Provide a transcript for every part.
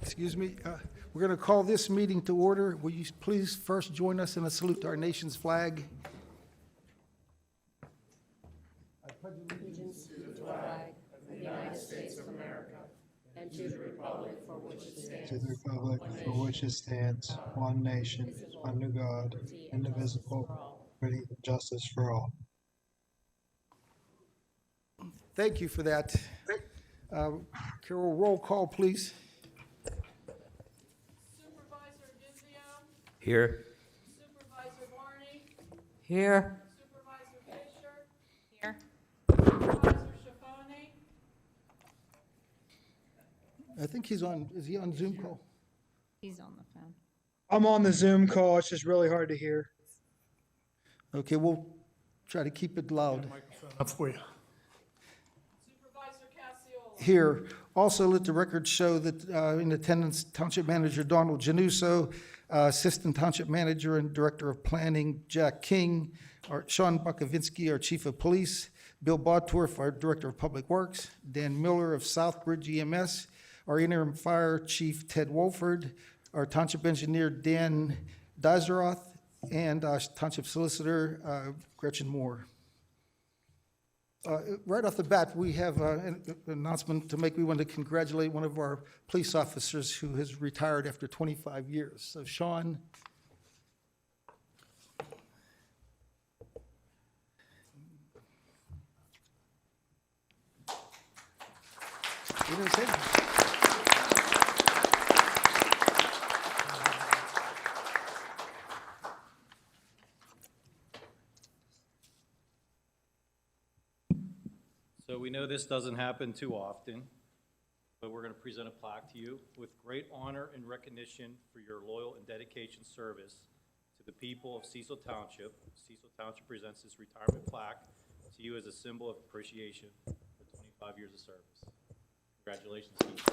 Excuse me. We're going to call this meeting to order. Will you please first join us in a salute to our nation's flag? Allegiance to the flag of the United States of America and to the republic for which it stands. To the republic for which it stands, one nation, under God, indivisible, with justice for all. Thank you for that. Carol, roll call, please. Supervisor Dizio, Here. Supervisor Barney, Here. Supervisor Fisher, Here. Supervisor Schifani, I think he's on, is he on Zoom call? He's on the phone. I'm on the Zoom call. It's just really hard to hear. Okay, we'll try to keep it loud. Up for you. Supervisor Cassiola, Here. Also, let the record show that in attendance, Township Manager Donald Januso, Assistant Township Manager and Director of Planning Jack King, Sean Bukovinsky, our Chief of Police, Bill Bottorff, our Director of Public Works, Dan Miller of Southbridge EMS, our Interim Fire Chief Ted Wolford, our Township Engineer Dan Dizeroth, and Township Solicitor Gretchen Moore. Right off the bat, we have an announcement to make. We want to congratulate one of our police officers who has retired after 25 years. So, Sean. You didn't say that. So we know this doesn't happen too often, but we're going to present a plaque to you with great honor and recognition for your loyal and dedication service to the people of Cecil Township. Cecil Township presents this retirement plaque to you as a symbol of appreciation for 25 years of service. Congratulations, Keith.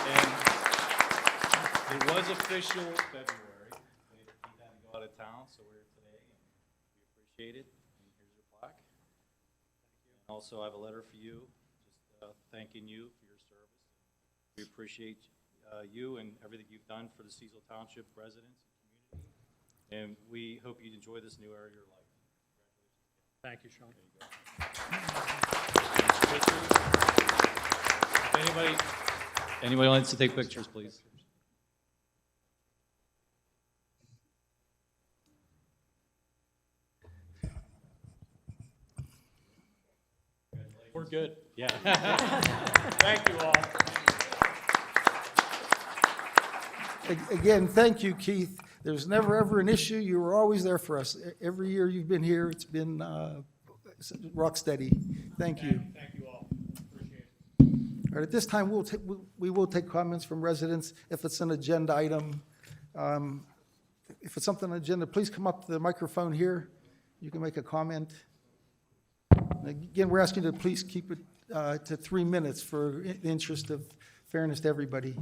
And it was official February. Keith had to go out of town, so we're here today, and we appreciate it. And here's your plaque. Also, I have a letter for you, just thanking you for your service. We appreciate you and everything you've done for the Cecil Township residents and community. And we hope you enjoy this new area of your life. Thank you, Sean. Anybody wants to take pictures, please? We're good. Yeah. Thank you all. Again, thank you, Keith. There's never, ever an issue. You were always there for us. Every year you've been here, it's been rock steady. Thank you. Thank you all. Appreciate it. All right, at this time, we will take comments from residents if it's an agenda item. If it's something on the agenda, please come up to the microphone here. You can make a comment. Again, we're asking you to please keep it to 3 minutes for the interest of fairness to everybody.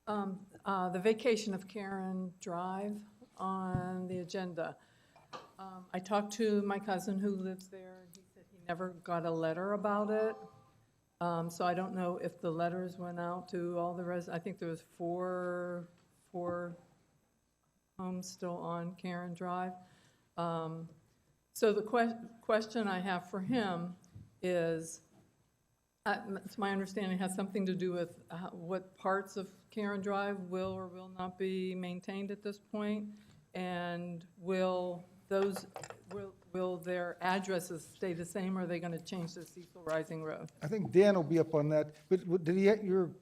The vacation of Karen Drive on the agenda. I talked to my cousin who lives there, and he said he never got a letter about it. So I don't know if the letters went out to all the residents. I think there was four homes still on Karen Drive. So the question I have for him is, it's my understanding, it has something to do with what parts of Karen Drive will or will not be maintained at this point, and will their addresses stay the same, or are they going to change to Cecil Rising Road? I think Dan will be up on that. But did your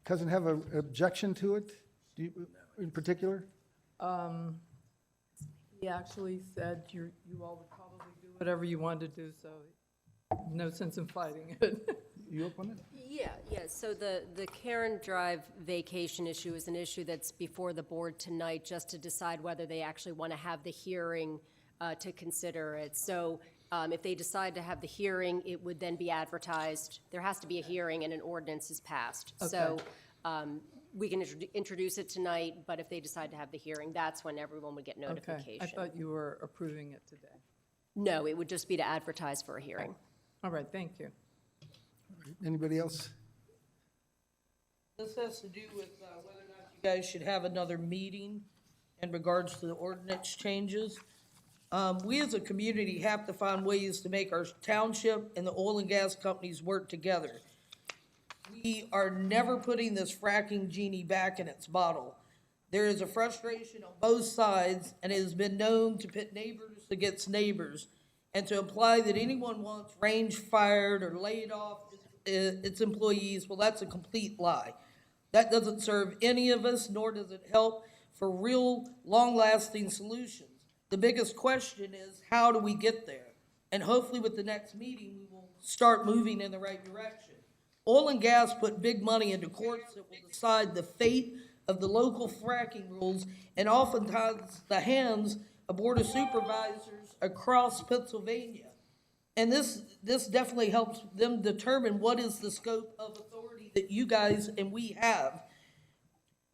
cousin have an objection to it in particular? He actually said you all would probably do whatever you wanted to do, so no sense in fighting it. You up on it? Yeah. So the Karen Drive vacation issue is an issue that's before the board tonight, just to decide whether they actually want to have the hearing to consider it. So if they decide to have the hearing, it would then be advertised. There has to be a hearing and an ordinance is passed. Okay. So we can introduce it tonight, but if they decide to have the hearing, that's when everyone would get notification. Okay, I thought you were approving it today. No, it would just be to advertise for a hearing. All right, thank you. Anybody else? This has to do with whether or not you guys should have another meeting in regards to the ordinance changes. We as a community have to find ways to make our township and the oil and gas companies work together. We are never putting this fracking genie back in its bottle. There is a frustration on both sides, and it has been known to pit neighbors against neighbors, and to imply that anyone wants range fired or laid off its employees, well, that's a complete lie. That doesn't serve any of us, nor does it help for real, long-lasting solutions. The biggest question is, how do we get there? And hopefully with the next meeting, we will start moving in the right direction. Oil and gas put big money into courts that will decide the fate of the local fracking rules, and oftentimes the hands of Board of Supervisors across Pennsylvania. And this definitely helps them determine what is the scope of authority that you guys and we have.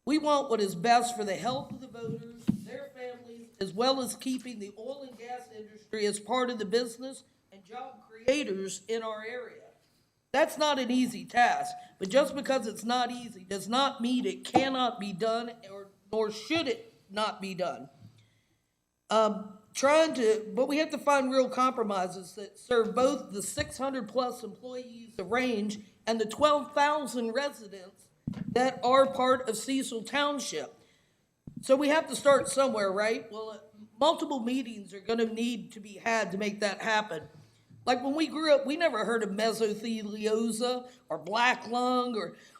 We want what is best for the health of the voters, their families, as well as keeping the oil and gas industry as part of the business and job creators in our area. That's not an easy task, but just because it's not easy does not mean it cannot be done, nor should it not be done. But we have to find real compromises that serve both the 600 plus employees of Range and the 12,000 residents that are part of Cecil Township. So we have to start somewhere, right? Well, multiple meetings are gonna need to be had to make that happen. Like when we grew up, we never heard of mesothelioma or black lung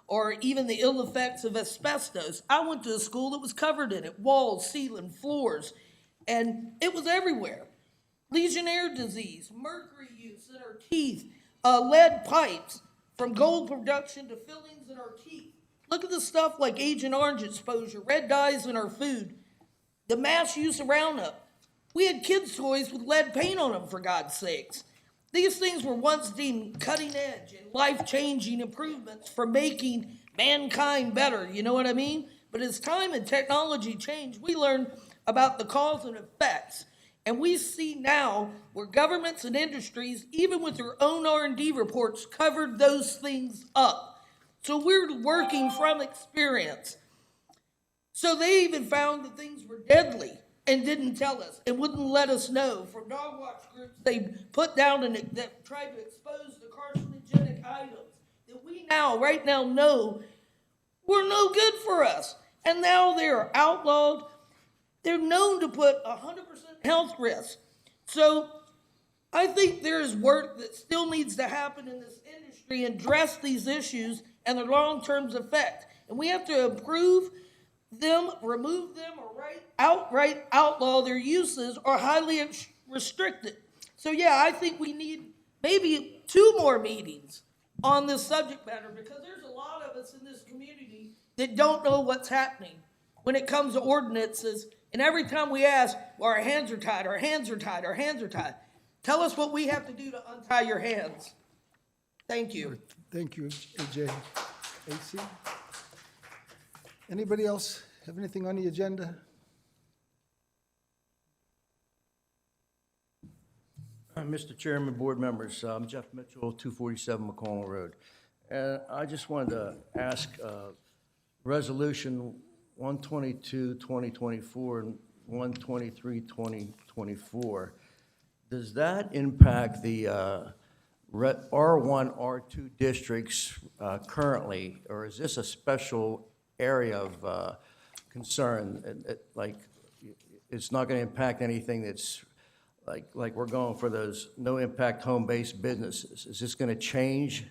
or even the ill effects of asbestos. I went to a school that was covered in it, walls, ceiling, floors, and it was everywhere. Legionnaire disease, mercury use in our teeth, lead pipes, from gold production to fillings in our teeth. Look at the stuff like Agent Orange exposure, red dyes in our food, the mass use of Roundup. We had kids' toys with lead paint on them, for God's sakes. These things were once deemed cutting edge and life-changing improvements for making mankind better, you know what I mean? But as time and technology changed, we learned about the cause and effects. And we see now where governments and industries, even with their own R&D reports, covered those things up. So we're working from experience. So they even found that things were deadly and didn't tell us and wouldn't let us know. From dog watch groups, they put down and that tried to expose the carcinogenic items that we right now know were no good for us. And now they're outlawed. They're known to put 100% health risk. So I think there is work that still needs to happen in this industry and address these issues and their long-term effect. And we have to improve them, remove them, or outright outlaw their uses or highly restrict it. So yeah, I think we need maybe 2 more meetings on this subject matter, because there's a lot of us in this community that don't know what's happening when it comes to ordinances. And every time we ask, well, our hands are tied, our hands are tied, our hands are tied. Tell us what we have to do to untie your hands. Thank you. Thank you, AJ. AC? Anybody else have anything on the agenda? Mr. Chairman, board members, I'm Jeff Mitchell, 247 McConnell Road. And I just wanted to ask, Resolution 122-2024 and 123-2024, does that impact the R1, R2 districts currently, or is this a special area of concern? Like, it's not going to impact anything that's like we're going for those no-impact home-based businesses. Is this going to change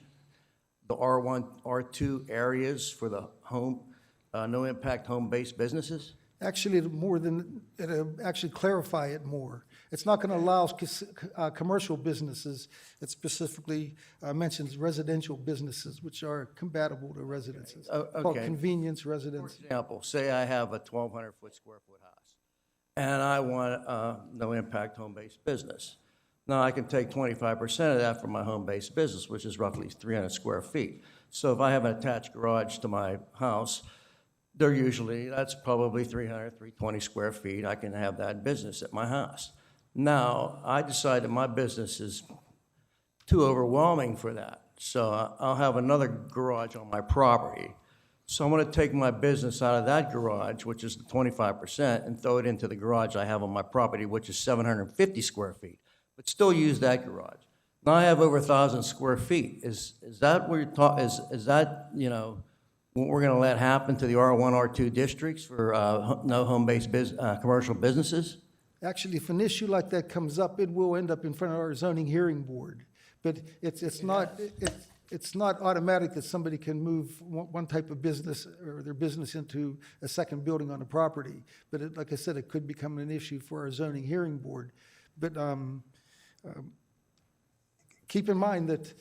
the R1, R2 areas for the no-impact home-based businesses? Actually, it'll actually clarify it more. It's not going to allow commercial businesses. It specifically mentions residential businesses, which are compatible to residences. Called Okay. convenience residence. For example, say I have a 1,200 square foot house, and I want a no-impact home-based business. Now, I can take 25% of that from my home-based business, which is roughly 300 square feet. So if I have an attached garage to my house, that's probably 320 square feet. I can have that business at my house. Now, I decide that my business is too overwhelming for that. So I'll have another garage on my property. So I'm gonna take my business out of that garage, which is the 25%, and throw it into the garage I have on my property, which is 750 square feet, but still use that garage. Now I have over 1,000 square feet. Is that what you're is that, you know, what we're gonna let happen to the R1, R2 districts for, no home-based commercial businesses? Actually, if an issue like that comes up, it will end up in front of our zoning hearing board. But it's not automatic that somebody can move one type of business or their business into a second building on a property. But like I said, it could become an issue for our zoning hearing board. But keep in mind that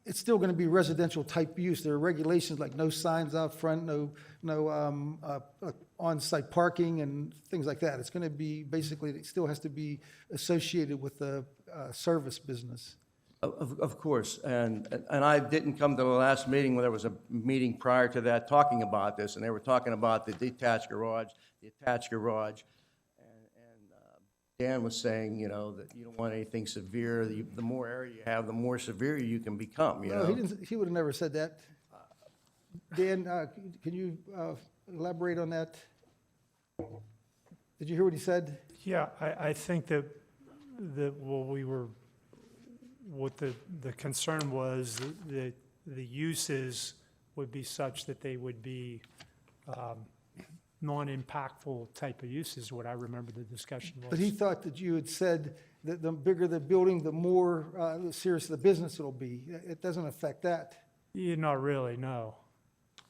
it's still going to be residential type use. There are regulations like no signs out front, no on-site parking and things like that. It's going to be, basically, it still has to be associated with the service business. Of course, and I didn't come to the last meeting when there was a meeting prior to that talking about this, and they were talking about the attached garage, and Dan was saying, you know, that you don't want anything severe. The more area you have, the more severe you can become, you No, know? he would have never said that. Dan, can you elaborate on that? Did you hear what he said? Yeah, I think that what the concern was that the uses would be such that they would be non-impactful type of uses, what I remember the discussion was. But he thought that you had said that the bigger the building, the more serious the business it'll be. It doesn't affect that. Yeah, not really, no.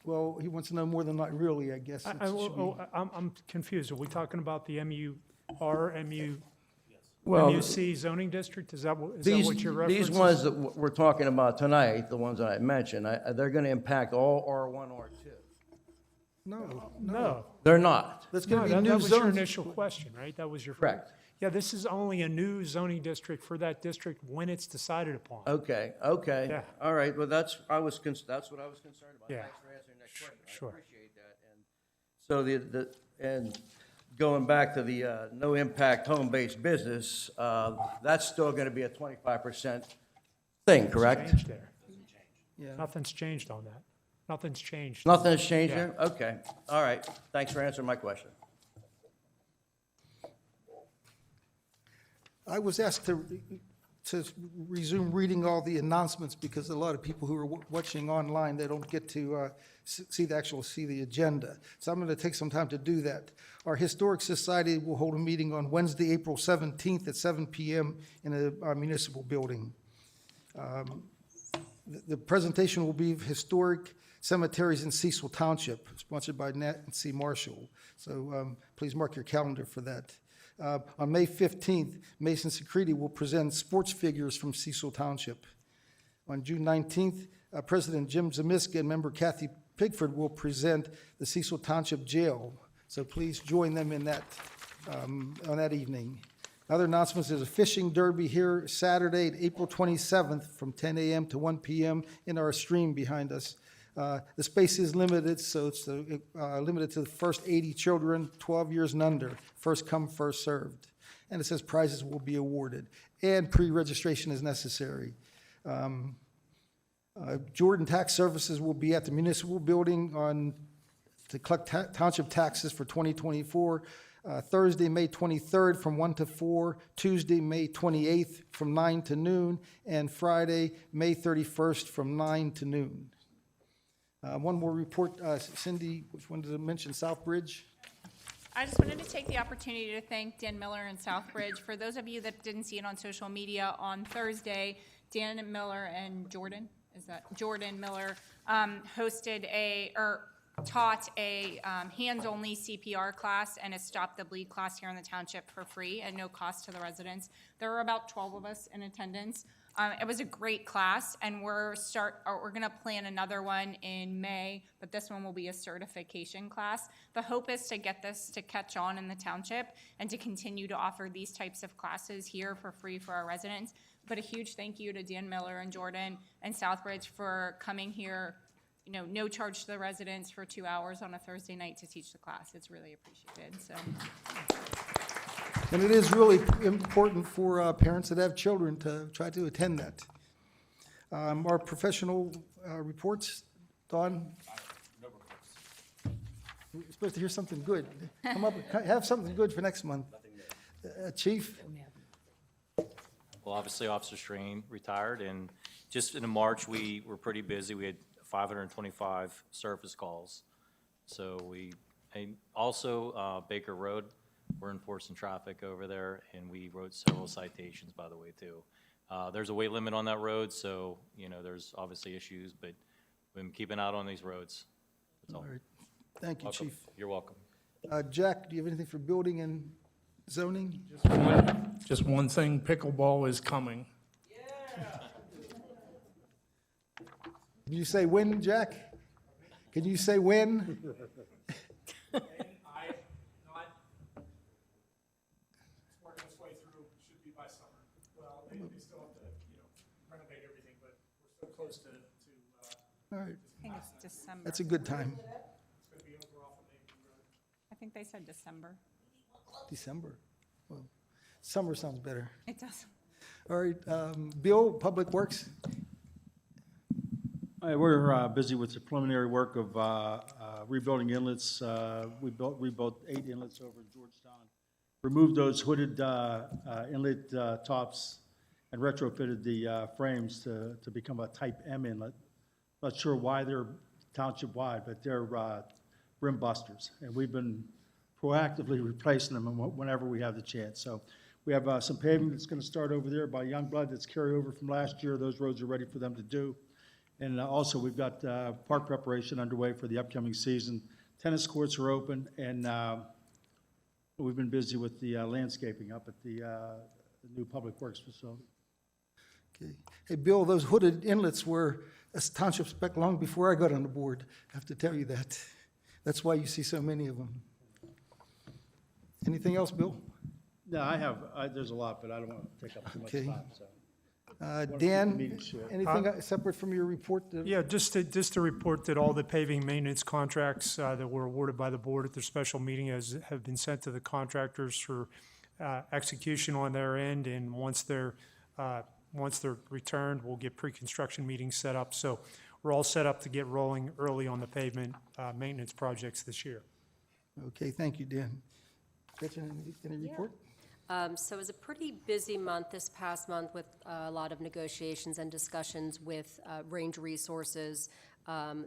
Well, he wants to know more than not really, I guess. It should be. I'm confused. Are we talking about the MUC zoning district? Is that what you're referencing? These ones that we're talking about tonight, the ones that I mentioned, they're gonna impact all R1, R2. No. They're not. That's going to be That new was your zones. initial question, right? That was your. Correct. Yeah, this is only a new zoning district for that district when it's decided upon. Okay. Yeah. All right, well, that's what I was concerned about. Yeah. Thanks for answering that question. Sure. I appreciate that. And so and going back to the no impact home-based business, that's still gonna be a 25% thing, correct? Changed there. Yeah. Nothing's changed on that. Nothing's changed. Nothing has changed Yeah. there? Okay, all right. Thanks for answering my question. I was asked to resume reading all the announcements because a lot of people who are watching online, they don't get to see the agenda. So I'm going to take some time to do that. Our Historic Society will hold a meeting on Wednesday, April 17th at 7 p.m. in our municipal building. The presentation will be Historic Cemeteries in Cecil Township, sponsored by Nancy Marshall. So please mark your calendar for that. On May 15th, Mason Secrety will present sports figures from Cecil Township. On June 19th, President Jim Zamiska and member Kathy Pigford will present the Cecil Township Jail. So please join them in that, on that evening. Other announcements, there's a fishing derby here Saturday, April 27th from 10 a.m. to 1 p.m. in our stream behind us. The space is limited, so it's limited to the first 80 children, 12 years and under, first come, first served. And it says prizes will be awarded, and pre-registration is necessary. Jordan Tax Services will be at the municipal building to collect township taxes for 2024. Thursday, May 23rd from 1 to 4, Tuesday, May 28th from 9 to noon, and Friday, May 31st from 9 to noon. One more report, Cindy, which one did I mention, Southbridge? I just wanted to take the opportunity to thank Dan Miller and Southbridge. For those of you that didn't see it on social media, on Thursday, Dan Miller and Jordan Miller taught a hands-only CPR class and a Stop the Bleed class here in the township for free at no cost to the residents. There were about 12 of us in attendance. It was a great class, and we're gonna plan another one in May, but this one will be a certification class. The hope is to get this to catch on in the township and to continue to offer these types of classes here for free for our residents. But a huge thank you to Dan Miller and Jordan and Southbridge for coming here, no charge to the residents for 2 hours on a Thursday night to teach the class. It's really appreciated, so. And it is really important for parents that have children to try to attend that. Our professional reports, Don? No We're supposed to hear something good. Come up, have something good for next month. Chief? Well, obviously, Officer Strain retired, and just in March, we were pretty busy. We had 525 surface calls. So and also Baker Road, we're enforcing traffic over there, and we wrote several citations, by the way, too. There's a weight limit on that road, so, there's obviously issues, but we've been keeping out on these roads. That's all. All right. Thank you, Welcome. Chief. You're welcome. Jack, do you have anything for building and zoning? Just one thing, pickleball is coming. Can you say when, Jack? Can you say when? Working its way through, should be by summer. Well, they still have to, renovate everything, but we're so close to All right, I think it's December. that's a good time. it's gonna be over off of Maple Road. I think they said December. December. Well, summer sounds better. It does. All right, Bill, Public Works? We're busy with the preliminary work of rebuilding inlets. We rebuilt 8 inlets over in Georgetown. Removed those hooded inlet tops and retrofitted the frames to become a Type M inlet. Not sure why they're township-wide, but they're rim busters. And we've been proactively replacing them whenever we have the chance. So we have some paving that's going to start over there by Youngblood that's carryover from last year. Those roads are ready for them to do. And also, we've got park preparation underway for the upcoming season. Tennis courts are open, and we've been busy with the landscaping up at the new Public Works facility. Okay. Hey, Bill, those hooded inlets were a township spec long before I got on the board. I have to tell you that. That's why you see so many of them. Anything else, Bill? No, there's a lot, but I don't want to take up too much Okay. time, so. Dan, anything separate from your report? Yeah, just to report that all the paving maintenance contracts that were awarded by the board at their special meeting have been sent to the contractors for execution on their end, and once they're returned, we'll get pre-construction meetings set up. So we're all set up to get rolling early on the pavement maintenance projects this year. Okay, thank you, Dan. Gretchen, any report? So it was a pretty busy month this past month with a lot of negotiations and discussions with Range Resources,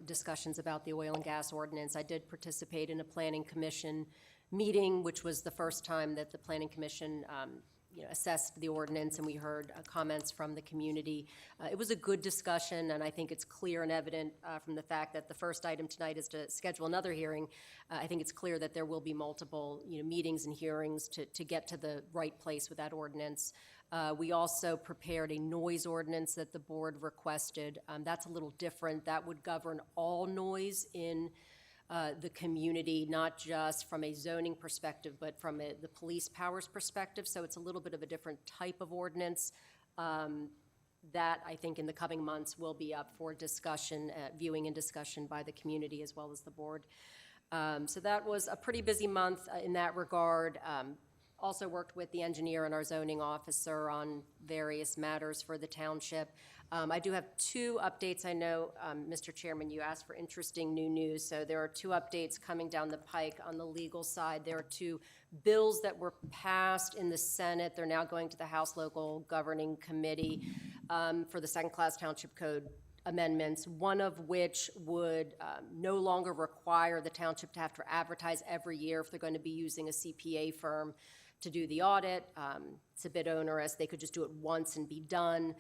discussions about the oil and gas ordinance. I did participate in a planning commission meeting, which was the first time that the planning commission assessed the ordinance, and we heard comments from the community. It was a good discussion, and I think it's clear and evident from the fact that the first item tonight is to schedule another hearing. I think it's clear that there will be multiple meetings and hearings to get to the right place with that ordinance. We also prepared a noise ordinance that the board requested. That's a little different. That would govern all noise in the community, not just from a zoning perspective, but from the police powers perspective. So it's a little bit of a different type of ordinance that I think in the coming months will be up for discussion, viewing and discussion by the community as well as the board. So that was a pretty busy month in that regard. Also worked with the engineer and our zoning officer on various matters for the township. I do have 2 updates. I know, Mr. Chairman, you asked for interesting new news, so there are 2 updates coming down the pike on the legal side. There are 2 bills that were passed in the Senate. They're now going to the House Local Governing Committee for the second-class township code amendments, one of which would no longer require the township to have to advertise every year if they're going to be using a CPA firm to do the audit. It's a bit onerous. They could just do it once and be done.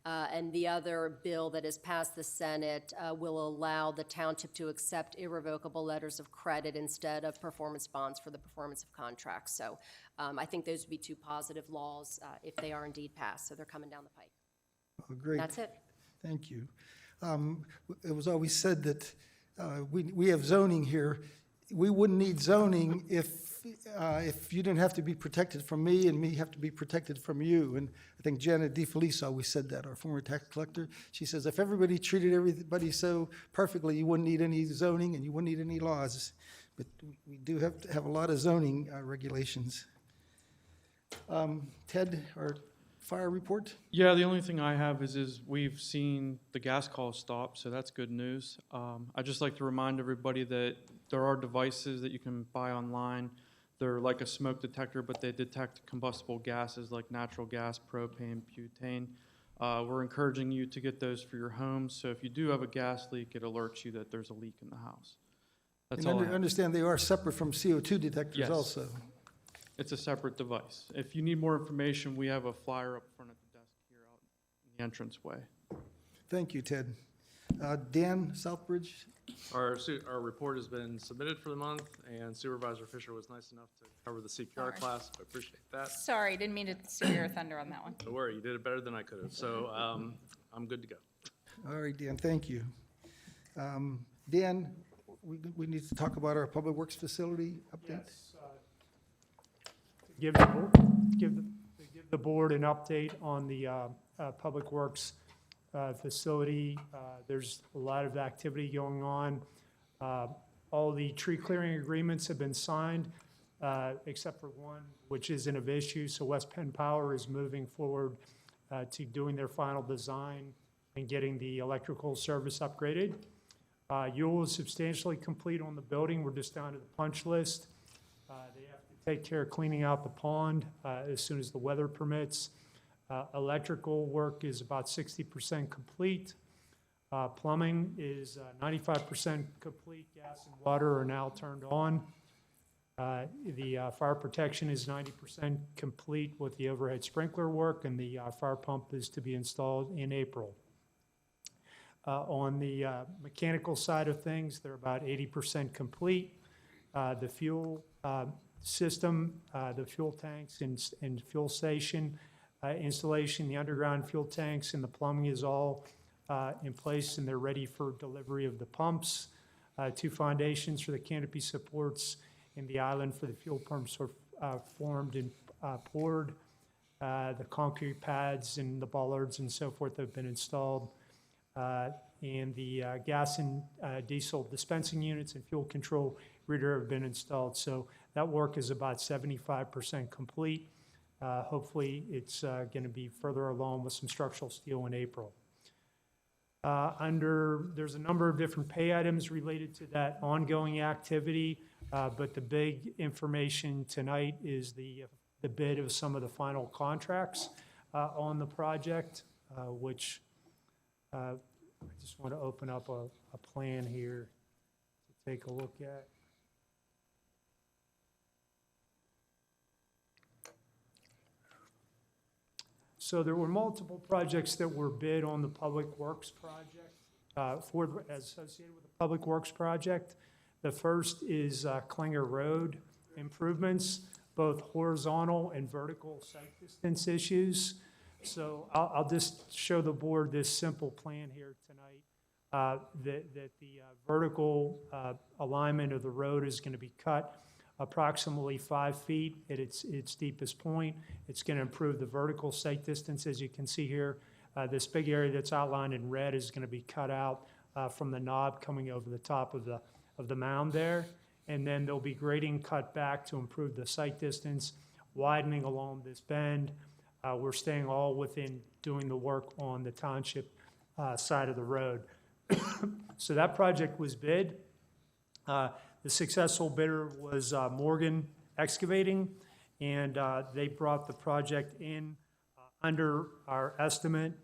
And the other bill that has passed the Senate will allow the township to accept irrevocable letters of credit instead of performance bonds for the performance of contracts. So I think those would be 2 positive laws if they are indeed passed. So they're coming down the pike. Oh, great. That's it. Thank you. It was always said that we have zoning here. We wouldn't need zoning if you didn't have to be protected from me and me have to be protected from you. And I think Janet DeFelice always said that, our former tax collector. She says, if everybody treated everybody so perfectly, you wouldn't need any zoning and you wouldn't need any laws. But we do have to have a lot of zoning regulations. Ted, our fire report? Yeah, the only thing I have is we've seen the gas calls stop, so that's good news. I'd just like to remind everybody that there are devices that you can buy online. They're like a smoke detector, but they detect combustible gases like natural gas, propane, butane. We're encouraging you to get those for your homes, so if you do have a gas leak, it alerts you that there's a leak in the house. That's And all I have. understand they are separate from CO2 detectors Yes. also. It's a separate device. If you need more information, we have a flyer up front at the desk here out in the entranceway. Thank you, Ted. Dan Southbridge? Our report has been submitted for the month, and Supervisor Fisher was nice enough to cover the CPR class. I appreciate that. Sorry, didn't mean to steal your thunder on that one. Don't worry, you did it better than I could have. So I'm good to go. All right, Dan, thank you. Dan, we need to talk about our Public Works facility update. Yes, give the board an update on the Public Works facility. There's a lot of activity going on. All the tree clearing agreements have been signed, except for one, which isn't of issue. So West Penn Power is moving forward to doing their final design and getting the electrical service upgraded. Yule is substantially complete on the building. We're just down to the punch list. They have to take care of cleaning out the pond as soon as the weather permits. Electrical work is about 60% complete. Plumbing is 95% complete. Gas and water are now turned on. The fire protection is 90% complete with the overhead sprinkler work, and the fire pump is to be installed in April. On the mechanical side of things, they're about 80% complete. The fuel system, the fuel tanks and fuel station installation, the underground fuel tanks and the plumbing is all in place, and they're ready for delivery of the pumps. 2 foundations for the canopy supports in the island for the fuel pumps are formed and poured. The concrete pads and the bollards and so forth have been installed. And the gas and diesel dispensing units and fuel control reader have been installed. So that work is about 75% complete. Hopefully, it's going to be further along with some structural steel in April. There's a number of different pay items related to that ongoing activity, but the big information tonight is the bid of some of the final contracts on the project, which I just want to open up a plan here to take a look at. So there were multiple projects that were bid on the Public Works project, associated with the Public Works project. The first is Klinger Road improvements, both horizontal and vertical site distance issues. So I'll just show the board this simple plan here tonight, that the vertical alignment of the road is going to be cut approximately 5 feet at its deepest point. It's going to improve the vertical site distance, as you can see here. This big area that's outlined in red is going to be cut out from the knob coming over the top of the mound there. And then there'll be grading cut back to improve the site distance, widening along this bend. We're staying all within doing the work on the township side of the road. So that project was bid. The successful bidder was Morgan Excavating, and they brought the project in under our estimate.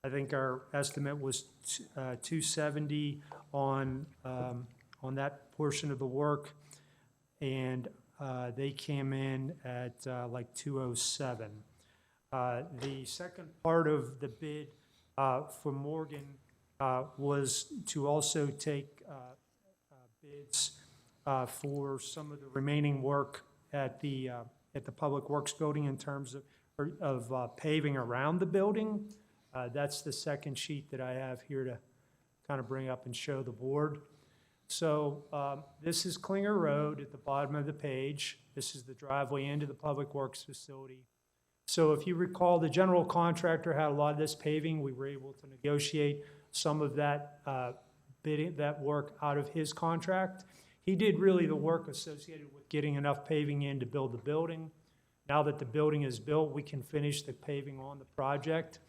I think our estimate was $270 on that portion of the work, and they came in at like $207. The second part of the bid for Morgan was to also take bids for some of the remaining work at the Public Works building in terms of paving around the building. That's the second sheet that I have here to kind of bring up and show the board. So this is Klinger Road at the bottom of the page. This is the driveway into the Public Works facility. So if you recall, the general contractor had a lot of this paving. We were able to negotiate some of that bidding, that work out of his contract. He did really the work associated with getting enough paving in to build the building. Now that the building is built, we can finish the paving on the project.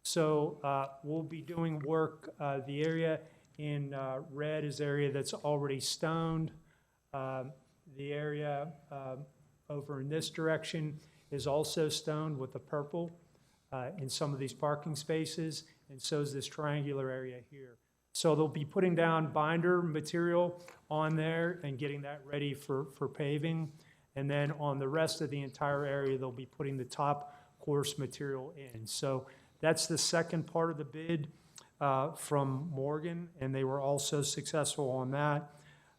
So we'll be doing work, the area in red is area that's already stoned. The area over in this direction is also stoned with the purple in some of these parking spaces, and so is this triangular area here. So they'll be putting down binder material on there and getting that ready for paving. And then on the rest of the entire area, they'll be putting the top course material in. So that's the second part of the bid from Morgan, and they were also successful on that.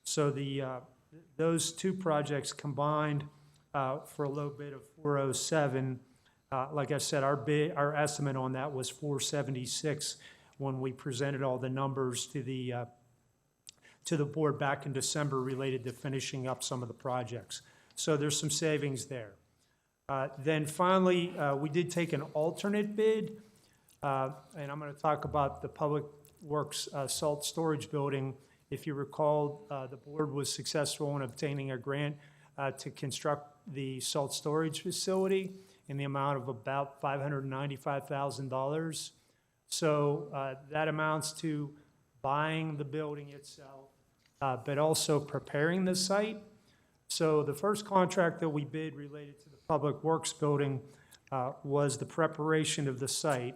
So those two projects combined for a low bid of $407. Like I said, our estimate on that was $476 when we presented all the numbers to the board back in December related to finishing up some of the projects. So there's some savings there. Then finally, we did take an alternate bid, and I'm going to talk about the Public Works Salt Storage Building. If you recall, the board was successful in obtaining a grant to construct the salt storage facility in the amount of about $595,000. So that amounts to buying the building itself, but also preparing the site. So the first contract that we bid related to the Public Works Building was the preparation of the site.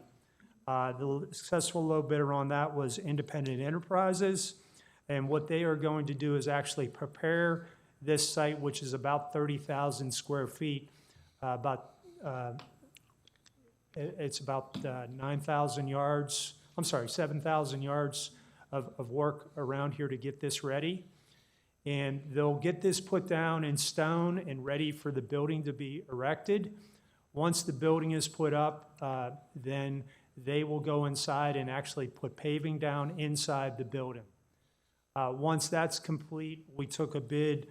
The successful low bidder on that was Independent Enterprises, and what they are going to do is actually prepare this site, which is about 30,000 square feet, it's about 7,000 yards of work around here to get this ready. And they'll get this put down in stone and ready for the building to be erected. Once the building is put up, then they will go inside and actually put paving down inside the building. Once that's complete, we took a bid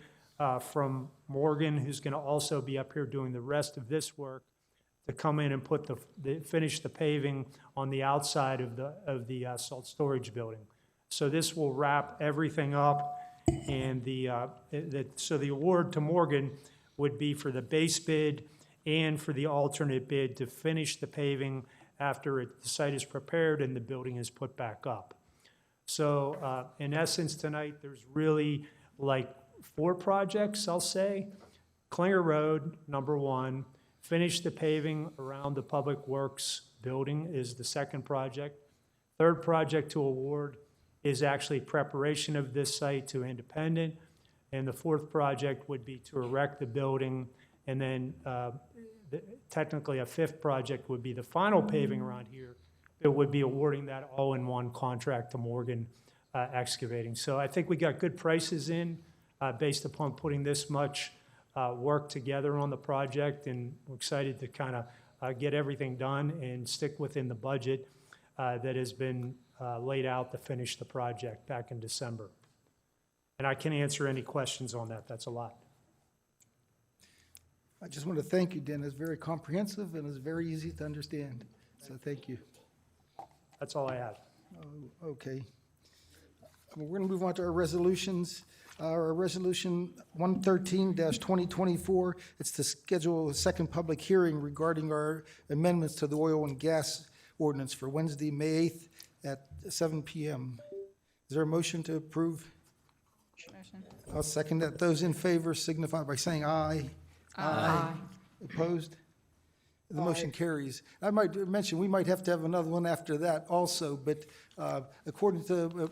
from Morgan, who's going to also be up here doing the rest of this work, to come in and put finish the paving on the outside of the salt storage building. So this will wrap everything up, and so the award to Morgan would be for the base bid and for the alternate bid to finish the paving after the site is prepared and the building is put back up. So in essence tonight, there's really like 4 projects, I'll say. Klinger Road, number 1. Finish the paving around the Public Works building is the second project. Third project to award is actually preparation of this site to Independent. And the fourth project would be to erect the building. And then technically a fifth project would be the final paving around here. It would be awarding that all in one contract to Morgan Excavating. So I think we got good prices in based upon putting this much work together on the project, and we're excited to kind of get everything done and stick within the budget that has been laid out to finish the project back in December. And I can answer any questions on that. That's a lot. I just want to thank you, Dennis. Very comprehensive and it's very easy to understand. So thank you. That's all I have. Okay. We're going to move on to our resolutions. Our resolution 113-2024, it's to schedule a second public hearing regarding our amendments to the oil and gas ordinance for Wednesday, May 8th at 7 p.m. Is there a motion to approve? Motion. I'll second that. Those in favor signify by saying aye. Aye. Opposed? The motion carries. I might mention, we might have to have another one after that also, but according to,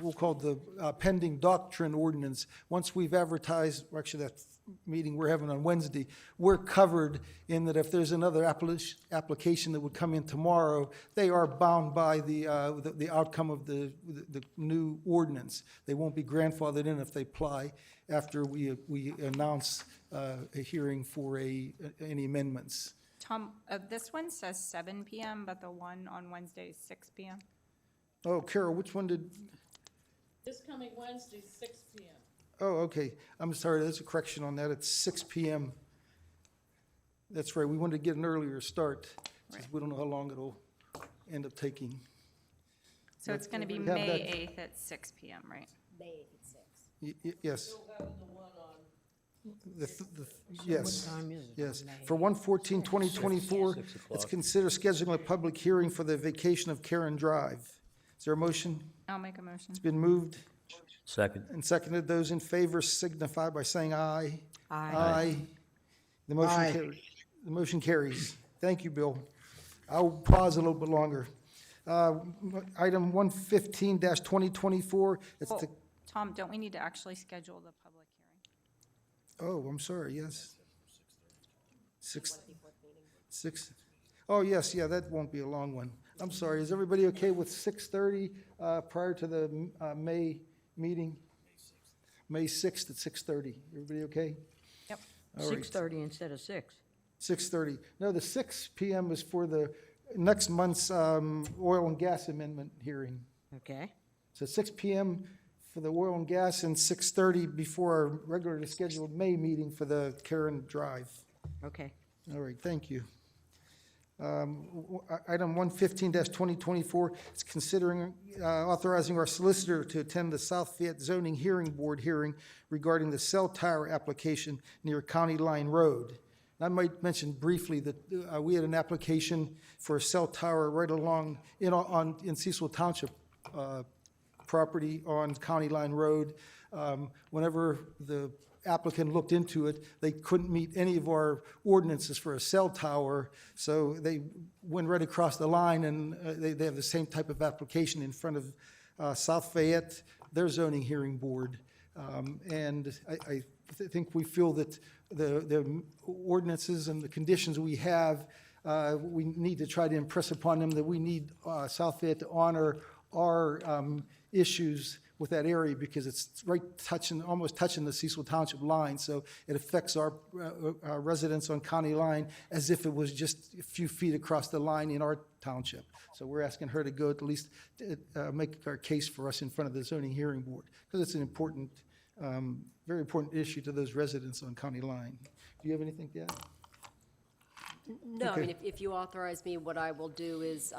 we'll call the pending doctrine ordinance, once we've advertised, or actually that meeting we're having on Wednesday, we're covered in that if there's another application that would come in tomorrow, they are bound by the outcome of the new ordinance. They won't be grandfathered in if they apply after we announce a hearing for any amendments. Tom, this one says 7 p.m., but the one on Wednesday is 6 p.m. Oh, Carol, which one did? This coming Wednesday, 6 p.m. Oh, okay. I'm sorry, there's a correction on that. It's 6 p.m. That's right. We wanted to get an earlier start, since we don't know how long it'll end up taking. So it's going to be We have May that- 8th at 6 p.m., right? May 8th at 6. Yes. Still having the one on Yes, yes. For 1/14/2024, it's consider scheduling a public hearing for the vacation of Karen Drive. Is there a motion? I'll make a motion. It's been moved Second. and seconded. Those in favor signify by saying aye. Aye. The motion carries. The motion carries. Thank you, Bill. I'll pause a little bit longer. Item 115-2024, it's the, Tom, don't we need to actually schedule the public hearing? oh, I'm sorry, yes. Six, oh, yes, yeah, that won't be a long one. I'm sorry, is everybody okay with 6:30 prior to the May meeting? May 6th at 6:30. Everybody okay? Yep. All right. 6:30 instead of 6. 6:30. No, the 6 PM is for the next month's oil and gas amendment hearing. Okay. So 6 PM for the oil and gas and 6:30 before our regularly scheduled May meeting for the Karen Drive. Okay. All right, thank you. Item 115-2024, it's considering authorizing our solicitor to attend the South Fayette Zoning Hearing Board hearing regarding the cell tower application near County Line Road. And I might mention briefly that we had an application for a cell tower right along in Cecil Township property on County Line Road. Whenever the applicant looked into it, they couldn't meet any of our ordinances for a cell tower, so they went right across the line, and they have the same type of application in front of South Fayette, their zoning hearing board. And I think we feel that the ordinances and the conditions we have, we need to try to impress upon them that we need South Fayette to honor our issues with that area, because it's right almost touching the Cecil Township line, so it affects our residents on County Line as if it was just a few feet across the line in our township. So we're asking her to go at least make our case for us in front of the zoning hearing board, because it's an important, very important issue to those residents on County Line. Do you have anything to add? No, I Okay. mean, if you authorize me, what I will do is,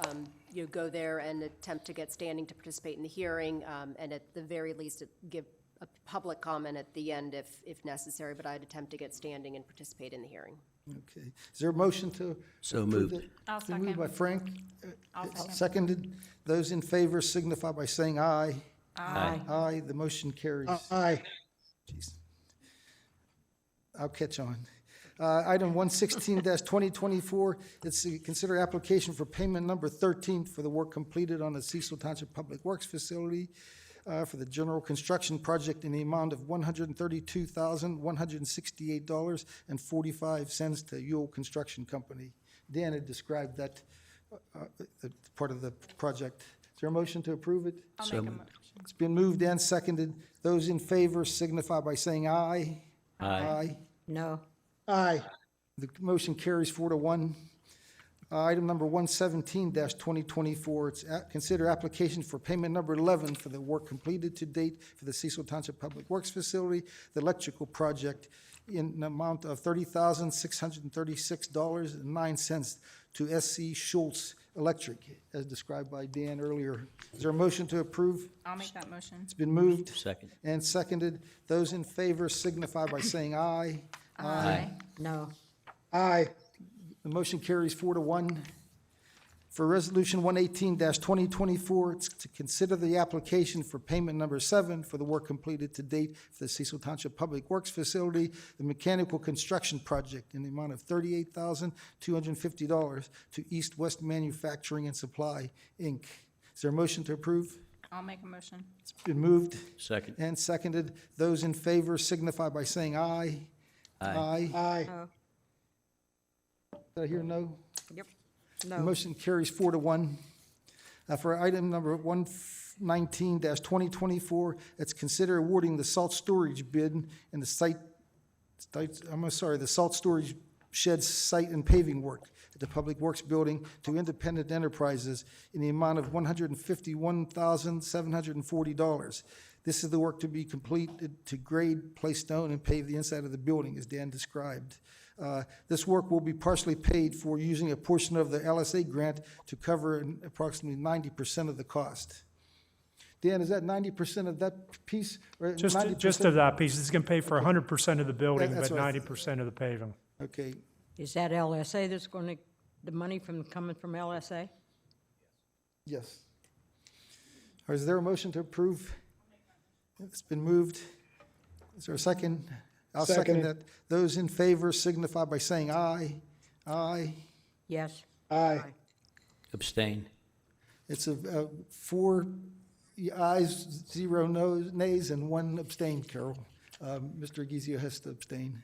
go there and attempt to get standing to participate in the hearing, and at the very least, give a public comment at the end if necessary, but I'd attempt to get standing and participate in the hearing. Okay. Is there a motion to? So approve moved. it? I'll It's been moved second. by Frank. I'll second. Seconded. Those in favor signify by saying aye. Aye. Aye, the motion carries. Aye. Jeez. I'll catch on. Item 116-2024, it's to consider application for payment number 13 for the work completed on the Cecil Township Public Works Facility for the general construction project in the amount of $132,168.45 to Ewell Construction Company. Dan had described that part of the project. Is there a motion to approve it? I'll So make a moved. motion. It's been moved and seconded. Those in favor signify by saying aye. Aye. No. Aye. The motion carries 4-1. Item number 117-2024, it's consider application for payment number 11 for the work completed to date for the Cecil Township Public Works Facility, the electrical project, in an amount of $30,636.09 to SC Schultz Electric, as described by Dan earlier. Is there a motion to approve? I'll make that motion. It's been moved Second. and seconded. Those in favor signify by saying aye. Aye. No. Aye. The motion carries 4-1. For Resolution 118-2024, it's to consider the application for payment number 7 for the work completed to date for the Cecil Township Public Works Facility, the mechanical construction project, in the amount of $38,250 to East West Manufacturing and Supply, Inc. Is there a motion to approve? I'll make a motion. It's been moved Second. and seconded. Those in favor signify by saying aye. Aye. Aye. No. Did I hear no? Yep. The No. motion carries 4-1. For item number 119-2024, it's consider awarding the salt storage bid and the the salt storage shed site and paving work at the Public Works Building to Independent Enterprises in the amount of $151,740. This is the work to be completed to grade, place stone, and pave the inside of the building, as Dan described. This work will be partially paid for using a portion of the LSA grant to cover approximately 90% of the cost. Dan, is that 90% of that piece? Or Just 90%? of that piece. It's going to pay for 100% of the building, That's but what I 90% of the paving. Okay, Is that LSA that's going to, the money coming from LSA? yes. Or is there a motion to approve? It's been moved. Is there a second? I'll second that. Those in favor signify by saying aye. Aye. Yes. Aye. Abstain. It's 4 ayes, 0 nays, and 1 abstained, Carol. Mr. Aguizio has to abstain.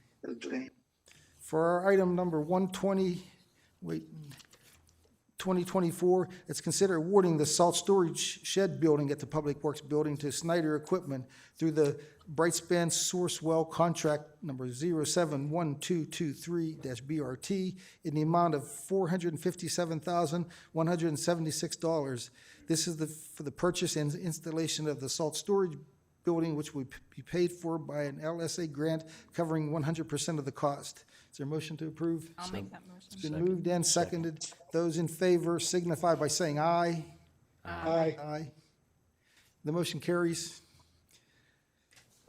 For our item number 2024, it's consider awarding the salt storage shed building at the Public Works Building to Snyder Equipment through the Brightspan Source Well contract number 071223-BRT in the amount of $457,176. This is for the purchase and installation of the salt storage building, which will be paid for by an LSA grant covering 100% of the cost. Is there a motion to approve? I'll make that motion. It's been moved and seconded. Those in favor signify by saying aye. Aye. Aye. The motion carries.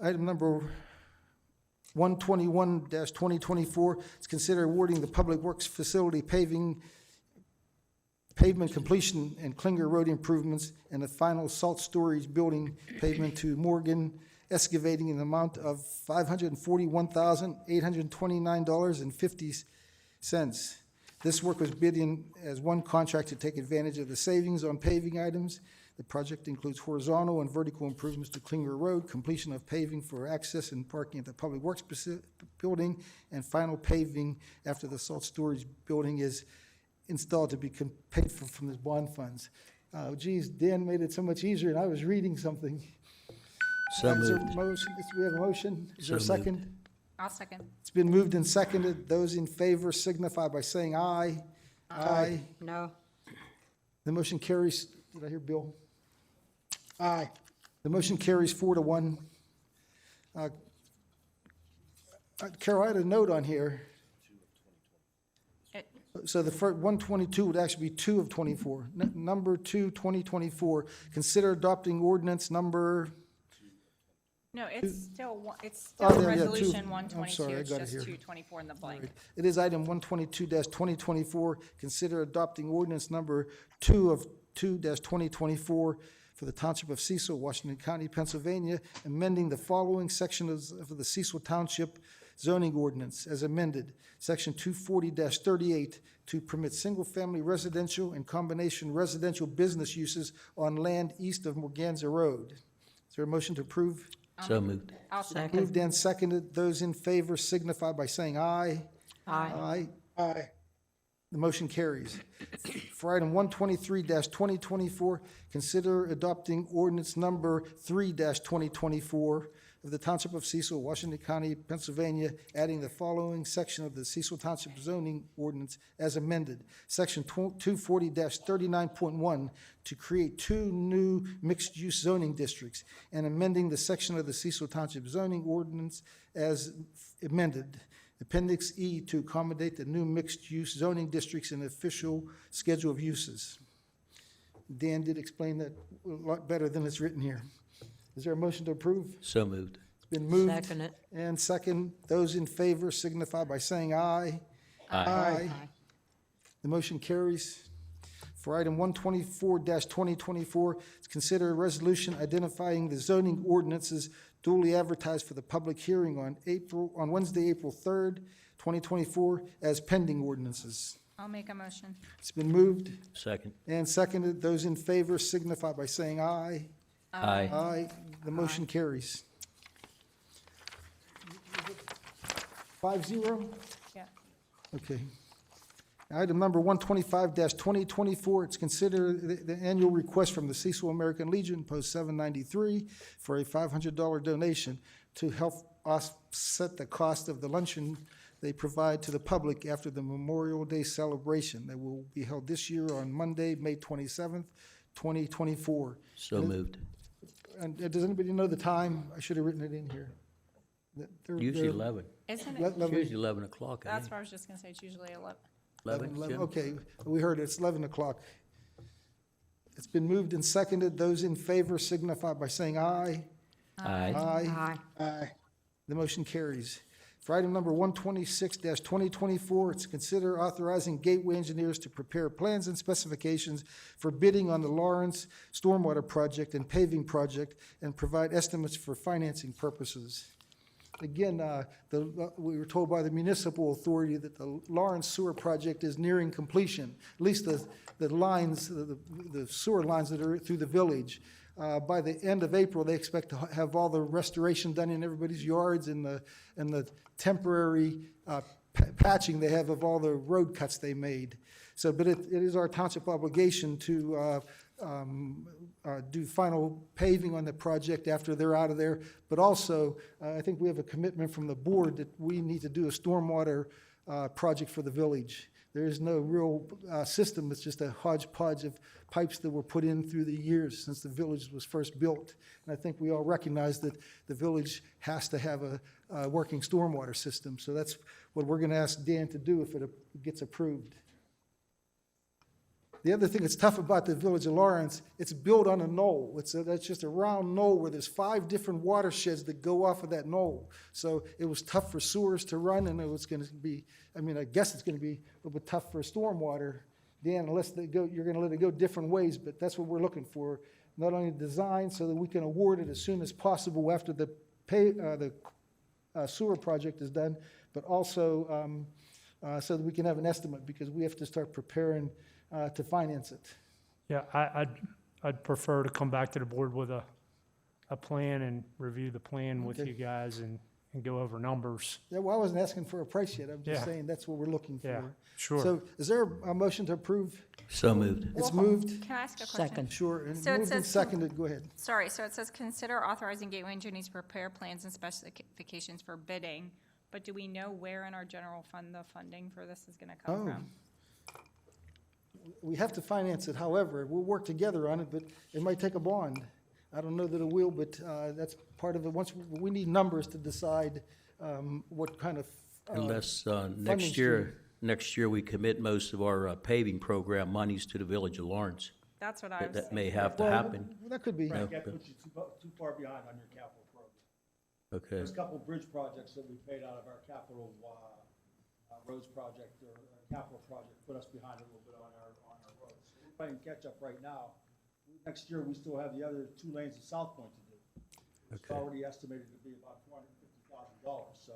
Item number 121-2024 is consider awarding the Public Works Facility pavement completion and Klinger Road improvements and the final salt storage building pavement to Morgan Excavating in the amount of $541,829.50. This work was bid in as one contract to take advantage of the savings on paving items. The project includes horizontal and vertical improvements to Klinger Road, completion of paving for access and parking at the Public Works building, and final paving after the salt storage building is installed to be paid for from the bond funds. Geez, Dan made it so much easier, and I was reading something. So Is there a moved. motion? We have a motion. Is there a So moved. second? I'll second. It's been moved and seconded. Those in favor signify by saying aye. Aye. No. The motion carries. Did I hear Bill? Aye. The motion carries 4-1. Carol, I had a note on here. It- So the first, 122 would actually be 2 of 24. Number 2, 2024. Consider adopting ordinance number, No, it's still, it's Oh, still there, yeah, two. resolution I'm 122, sorry, I it's got it just here. 224 in the blank. it is item 122-2024. Consider adopting ordinance number 2 of 2-2024 for the Township of Cecil, Washington County, Pennsylvania, amending the following sections of the Cecil Township zoning ordinance as amended. Section 240-38 to permit single-family residential and combination residential business uses on land east of Morganza Road. Is there a motion to approve? So moved. I'll second. Moved and seconded. Those in favor signify by saying aye. Aye. Aye. Aye. The motion carries. For item 123-2024, consider adopting ordinance number 3-2024 of the Township of Cecil, Washington County, Pennsylvania, adding the following section of the Cecil Township zoning ordinance as amended. Section 240-39.1 to create 2 new mixed-use zoning districts and amending the section of the Cecil Township zoning ordinance as amended. Appendix E to accommodate the new mixed-use zoning districts in the official schedule of uses. Dan did explain that a lot better than it's written here. Is there a motion to approve? So moved. It's been moved. Second it. And second. Those in favor signify by saying aye. Aye. The motion carries. For item 124-2024, it's consider a resolution identifying the zoning ordinances duly advertised for the public hearing on Wednesday, April 3rd, 2024, as pending ordinances. I'll make a motion. It's been moved Second. and seconded. Those in favor signify by saying aye. Aye. Aye. The motion carries. 5-0? Yeah. Okay. Item number 125-2024, it's considered the annual request from the Cecil American Legion, Post 793, for a $500 donation to help offset the cost of the luncheon they provide to the public after the Memorial Day celebration that will be held this year on Monday, May 27th, 2024. So moved. And does anybody know the time? I should have written it in here. Usually 11. Isn't Le- it? It's usually 11 o'clock, I That's think. what I was just gonna say, it's usually 11. 11, Jim? Okay, we heard it's 11 o'clock. It's been moved and seconded. Those in favor signify by saying aye. Aye. Aye. Aye. The motion carries. For item number 126-2024, it's consider authorizing Gateway Engineers to prepare plans and specifications for bidding on the Lawrence Stormwater Project and paving project and provide estimates for financing purposes. Again, we were told by the municipal authority that the Lawrence Sewer Project is nearing completion, at least the lines, the sewer lines that are through the village. By the end of April, they expect to have all the restoration done in everybody's yards and the temporary patching they have of all the road cuts they made. So, but it is our township obligation to do final paving on the project after they're out of there. But also, I think we have a commitment from the board that we need to do a stormwater project for the village. There is no real system. It's just a hodgepodge of pipes that were put in through the years since the village was first built. And I think we all recognize that the village has to have a working stormwater system. So that's what we're going to ask Dan to do if it gets approved. The other thing that's tough about the village of Lawrence, it's built on a knoll. That's just a round knoll where there's 5 different watersheds that go off of that knoll. So it was tough for sewers to run, and it was going to be, I guess it's going to be a little bit tough for stormwater. Dan, unless they go, you're going to let it go different ways, but that's what we're looking for. Not only design so that we can award it as soon as possible after the sewer project is done, but also so that we can have an estimate, because we have to start preparing to finance it. Yeah, I'd prefer to come back to the board with a plan and review the plan with Okay. you guys and go over numbers. Yeah, well, I wasn't asking for a price yet. I'm just Yeah. saying that's what we're looking for. Yeah, sure. So is there a motion to approve? So moved. It's moved. Can I ask a question? Second. Sure. And So it moved and says- seconded. Go ahead. Sorry, so it says consider authorizing Gateway Engineers to prepare plans and specifications for bidding, but do we know where in our general fund the funding for this is gonna come Oh. from? We have to finance it, however, we'll work together on it, but it might take a bond. I don't know that it will, but that's part of it. Once, we need numbers to decide what kind of. Unless funding next year we commit most of our paving program monies to the village of Lawrence. That's what I was That may thinking. have to Well, happen. that could be. Right, that puts you too far behind on your capital program. Okay. There's a couple of bridge projects that we paid out of our capital roads project or capital project, put us behind a little bit on our roads. So we're playing catch up right now. Next year, we still have the other 2 lanes of South Point to do. It's Okay. already estimated to be about $450,000. So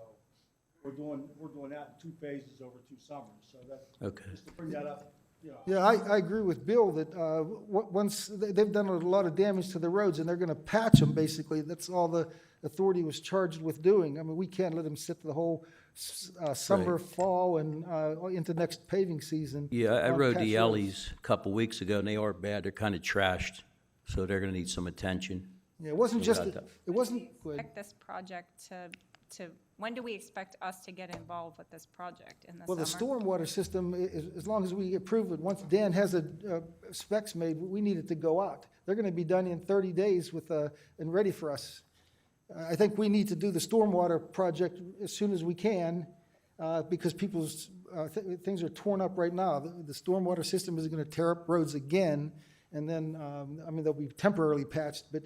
we're doing that in 2 phases over 2 summers. So that, Okay. just to bring that up, you know. Yeah, I agree with Bill that once, they've done a lot of damage to the roads and they're going to patch them, basically. That's all the authority was charged with doing. I mean, we can't let them sit the whole summer, Right. fall, and into next paving season. Yeah, I on rode patch the roads. alleys a couple weeks ago, and they are bad. They're kind of trashed, so they're going to need some attention. Yeah, it wasn't So just, we got that. it wasn't, go ahead. Expect this project to, when do we expect us to get involved with this project in the Well, the summer? stormwater system, as long as we approve it, once Dan has specs made, we need it to go out. They're going to be done in 30 days and ready for us. I think we need to do the stormwater project as soon as we can, because people's, things are torn up right now. The stormwater system is going to tear up roads again, and then, they'll be temporarily patched. But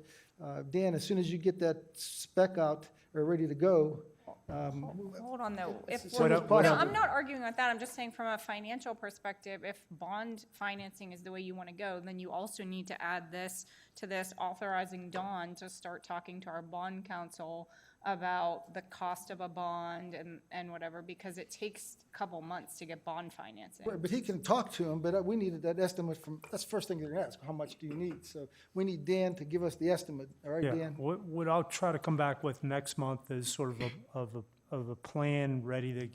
Dan, as soon as you get that spec out or ready to go, Hold on, though. If What we're, up- what no, up- I'm not arguing with that. I'm just saying from a financial perspective, if bond financing is the way you want to go, then you also need to add this to this, authorizing Dawn to start talking to our bond counsel about the cost of a bond and whatever, because it takes a couple months to get bond financing. Right, but he can talk to him, but we needed that estimate from, that's the first thing they're going to ask, how much do you need? So we need Dan to give us the estimate, all right, Yeah, Dan? what I'll try to come back with next month is sort of a plan ready to,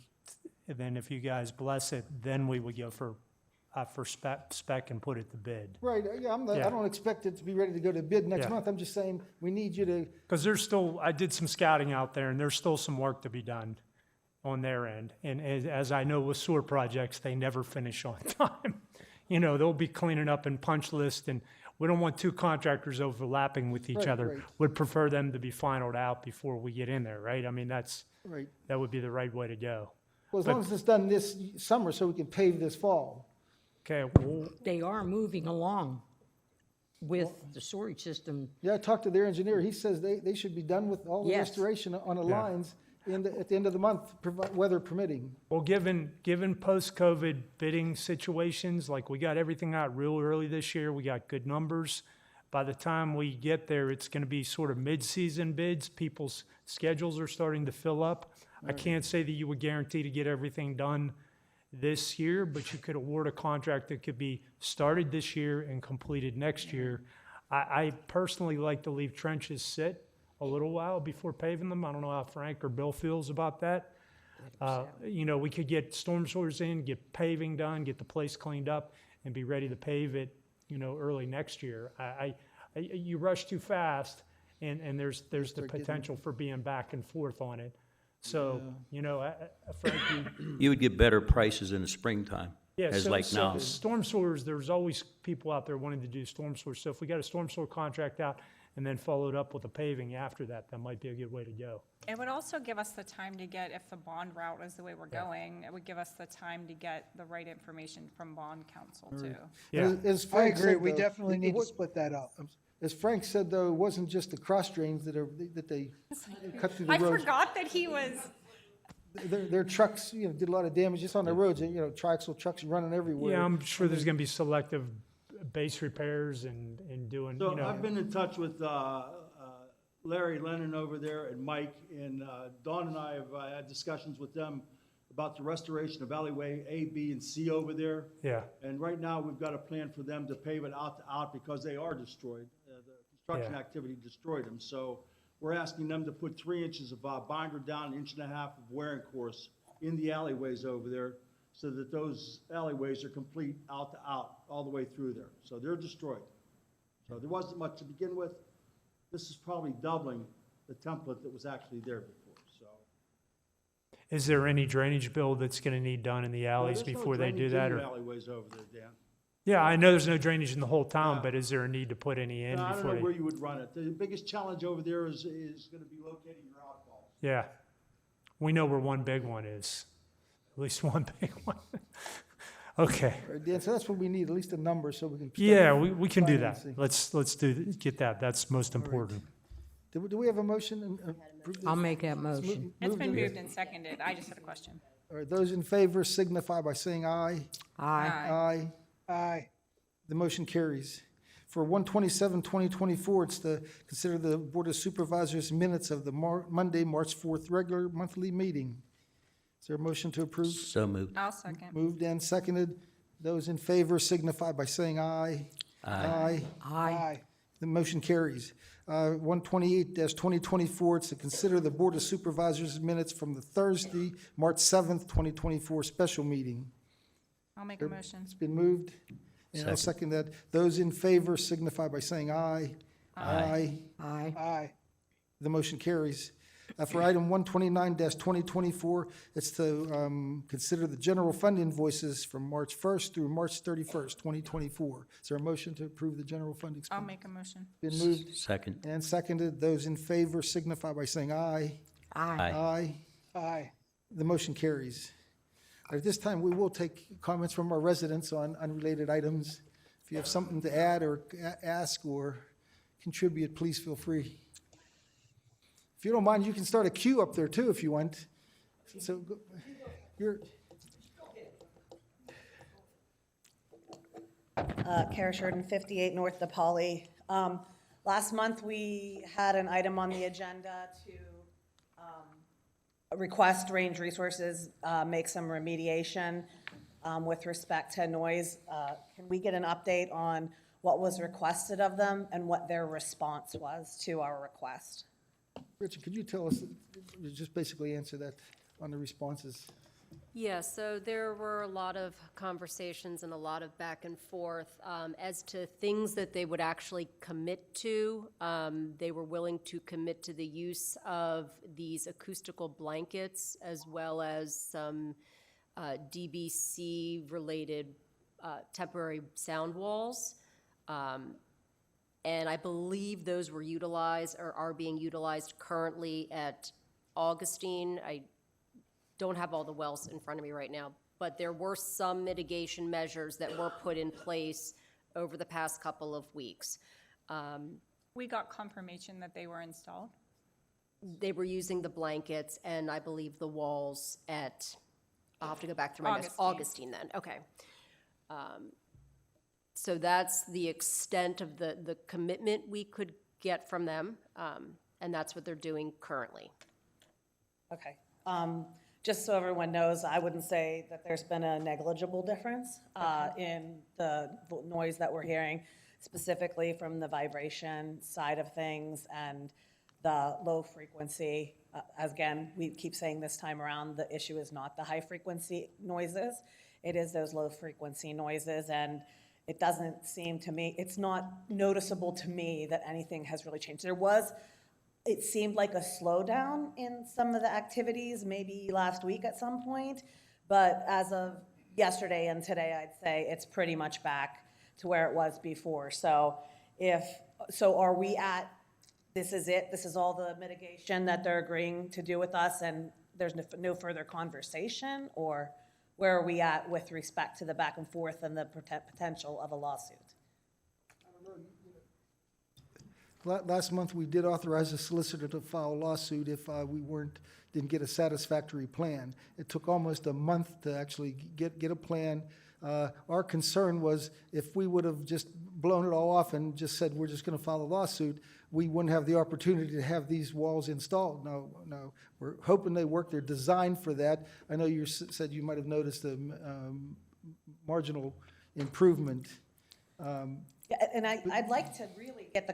and then if you guys bless it, then we would go for spec and put it to bid. Right, yeah, I Yeah. don't expect it to be ready to go to bid next Yeah. month. I'm just saying, we need you to, Because there's still, I did some scouting out there, and there's still some work to be done on their end. And as I know with sewer projects, they never finish on time. You know, they'll be cleaning up and punch list, and we don't want 2 contractors overlapping with each Right, other. right. Would prefer them to be finalized out before we get in there, right? I mean, right. that would be the right way to go. Well, as But- long as it's done this summer so we can pave this fall. Okay, well, They are moving along. with the storage system. Yeah, I talked to their engineer. He says they should be done with all the Yes. restoration on the Yeah. lines at the end of the month, weather permitting. Well, given post-COVID bidding situations, like we got everything out real early this year, we got good numbers. By the time we get there, it's gonna be sort of mid-season bids. People's schedules are starting to fill up. I can't say that you would guarantee to get everything done this year, but you could award a contract that could be started this year and completed next year. I personally like to leave trenches sit a little while before paving them. I don't know how Frank or Bill feels about that. You know, we could get storm sewers in, get paving done, get the place cleaned up, and be ready to pave it, you know, early next year. You rush too fast, and there's the potential for being back and forth on it. So, you know, Frank, You would get better prices in the springtime, yeah, as so, like so now. storm sewers, there's always people out there wanting to do storm sewers. So if we got a storm sewer contract out and then followed up with a paving after that, that might be a good way to go. It would also give us the time to get, if the bond route is the way we're going, it would give us the time to get the right information from bond counsel too. Yeah. As I Frank agree, said, we though, definitely need to what- split that up. As Frank said, though, it wasn't just the cross drains that they cut through the I roads. forgot that he was, Their trucks, you know, did a lot of damage just on the roads, and, you know, triaxle trucks running everywhere. Yeah, I'm sure there's gonna be selective base repairs and doing, you So know. I've been in touch with Larry Lennon over there and Mike, and Dawn and I have had discussions with them about the restoration of alleyway A, B, and C over there. Yeah, And right now, we've got a plan for them to pave it out to out because they are destroyed. The construction Yeah. activity destroyed them. So we're asking them to put 3 inches of binder down, 1.5 inches of wearing course in the alleyways over there so that those alleyways are complete out to out, all the way through there. So they're destroyed. So there wasn't much to begin with. This is probably doubling the template that was actually there before, so. is there any drainage bill that's gonna need done in the alleys There's no before they do drainage that, in or? your alleyways over there, Dan. Yeah, I know there's no drainage in the whole town, Yeah. but is there a need to put any in No, I don't before know where they? you would run it. The biggest challenge over there is gonna be locating your outfalls. Yeah, we know where one big one is, at least one big one. Okay, All right, Dan, so that's what we need, at least a number, so we can. start yeah, we can do that. financing. Let's get that, that's most important. Do we have a motion? approve this? I'll make that motion. it's been and- moved and seconded. I just had a question. All right, those in favor signify by saying aye. Aye. Aye. Aye. The motion carries. For 1/27/2024, it's to consider the Board of Supervisors minutes of the Monday, March 4th regular monthly meeting. Is there a motion to approve? So moved. I'll second. Moved and seconded. Those in favor signify by saying aye. Aye. Aye. The motion carries. 128-2024, it's to consider the Board of Supervisors minutes from the Thursday, March 7th, 2024 special meeting. I'll make a motion. It's been moved, and I'll second that. Those in favor signify by saying aye. Aye. Aye. Aye. The motion carries. For item 129-2024, it's to consider the general fund invoices from March 1st through March 31st, 2024. Is there a motion to approve the general fund I'll expense? make a motion. Been moved Second. and seconded. Those in favor signify by saying aye. Aye. Aye. Aye. The motion carries. All right, at this time, we will take comments from our residents on unrelated items. If you have something to add or ask or contribute, please feel free. If you don't mind, you can start a queue up there too if you want. So you're, Kara Sheridan, 58 North DePauli. Last month, we had an item on the agenda to request Range Resources make some remediation with respect to noise. Can we get an update on what was requested of them and what their response was to our request? Richard, could you tell us, just basically answer that on the responses? Yeah, so there were a lot of conversations and a lot of back and forth as to things that they would actually commit to. They were willing to commit to the use of these acoustical blankets as well as some DBC-related temporary sound walls. And I believe those were utilized or are being utilized currently at Augustine. I don't have all the wells in front of me right now, but there were some mitigation measures that were put in place over the past couple of weeks. We got confirmation that they were installed. They were using the blankets and I believe the walls at, I'll have to go back through my notes. Augustine then, okay. So that's the extent of the commitment we could get from them, and that's what they're doing currently. Okay. Just so everyone knows, I wouldn't say that there's been a negligible difference in the noise that we're hearing, specifically from the vibration side of things and the low frequency. Again, we keep saying this time around, the issue is not the high frequency noises. It is those low frequency noises, and it doesn't seem to me, it's not noticeable to me that anything has really changed. It seemed like a slowdown in some of the activities, maybe last week at some point, but as of yesterday and today, I'd say it's pretty much back to where it was before. So are we at, this is it, this is all the mitigation that they're agreeing to do with us, and there's no further conversation, or where are we at with respect to the back and forth and the potential of a lawsuit? Last month, we did authorize a solicitor to file a lawsuit if we didn't get a satisfactory plan. It took almost a month to actually get a plan. Our concern was if we would have just blown it all off and just said, we're just going to file a lawsuit, we wouldn't have the opportunity to have these walls installed. No, we're hoping they work. They're designed for that. I know you said you might have noticed a marginal improvement. Yeah, and I'd like to really get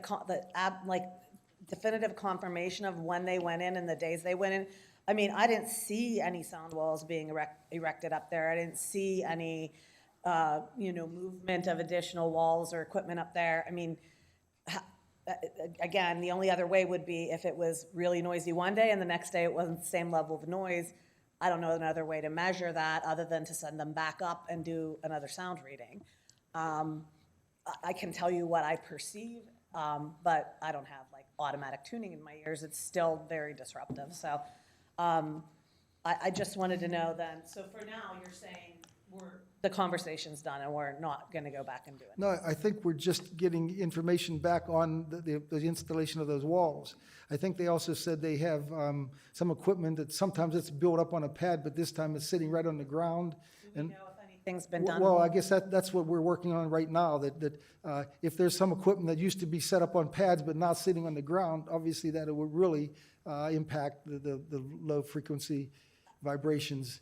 definitive confirmation of when they went in and the days they went in. I mean, I didn't see any sound walls being erected up there. I didn't see any, movement of additional walls or equipment up there. I mean, again, the only other way would be if it was really noisy one day and the next day it wasn't the same level of noise. I don't know another way to measure that other than to send them back up and do another sound reading. I can tell you what I perceive, but I don't have automatic tuning in my ears. It's still very disruptive. So I just wanted to know then. So for now, you're saying the conversation's done and we're not going to go back and do it. No, I think we're just getting information back on the installation of those walls. I think they also said they have some equipment that sometimes it's built up on a pad, but this time it's sitting right on the ground. Do we know if anything's been done? Well, I guess that's what we're working on right now, that if there's some equipment that used to be set up on pads but now sitting on the ground, obviously that it would really impact the low frequency vibrations.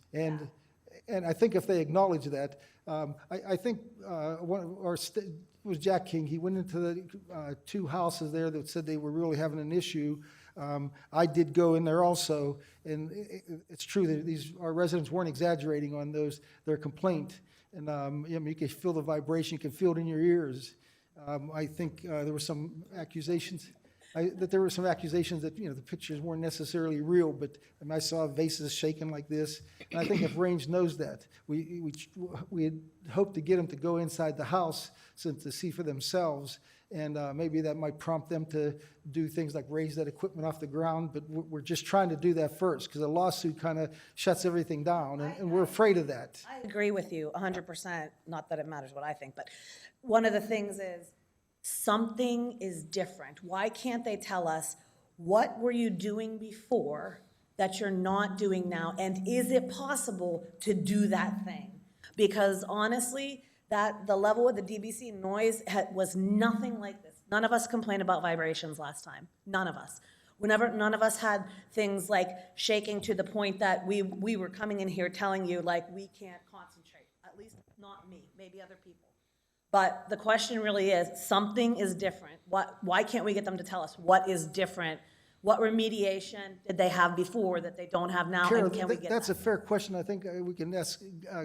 And I think if they acknowledge that, I think it was Jack King. He went into the two houses there that said they were really having an issue. I did go in there also, and it's true that our residents weren't exaggerating on their complaint. And you can feel the vibration, you can feel it in your ears. I think there were some accusations. That the pictures weren't necessarily real, but I saw vases shaking like this, and I think if Range knows that, we had hoped to get them to go inside the house to see for themselves, and maybe that might prompt them to do things like raise that equipment off the ground, but we're just trying to do that first, because a lawsuit kind of shuts everything down, and we're afraid of that. I agree with you 100%, not that it matters what I think, but one of the things is, something is different. Why can't they tell us, what were you doing before that you're not doing now? And is it possible to do that thing? Because honestly, the level of the DBC noise was nothing like this. None of us complained about vibrations last time. None of us. None of us had things like shaking to the point that we were coming in here telling you we can't concentrate. At least not me, maybe other people. But the question really is, something is different. Why can't we get them to tell us what is different? What remediation did they have before that they don't have now? Carol, and can we get that's that? a fair question. I think we can ask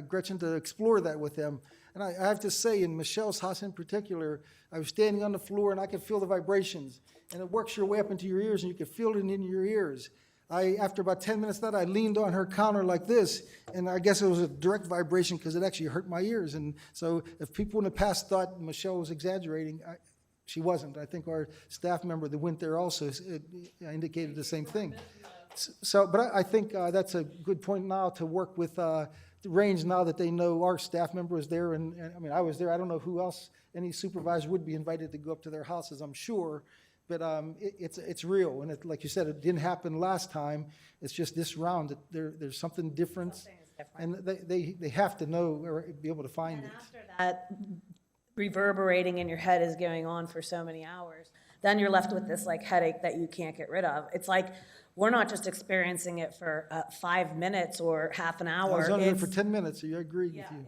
Gretchen to explore that with them. And I have to say, in Michelle's house in particular, I was standing on the floor and I could feel the vibrations. And it works your way up into your ears and you could feel it in your ears. After about 10 minutes of that, I leaned on her counter like this, and I guess it was a direct vibration because it actually hurt my ears. And so if people in the past thought Michelle was exaggerating, she wasn't. I think our staff member that went there also indicated the same thing. But I think that's a good point now to work with range now that they know our staff member is there, and I mean, I was there, I don't know who else, any supervisor would be invited to go up to their houses, I'm sure, but it's real, and like you said, it didn't happen last time, it's just this round, that there's something different, and they have to know or be able to find it. After that reverberating in your head is going on for so many hours, then you're left with this like headache that you can't get rid of. It's like, we're not just experiencing it for 5 minutes or half an hour. I was on there for It's- 10 minutes, so I agree with you.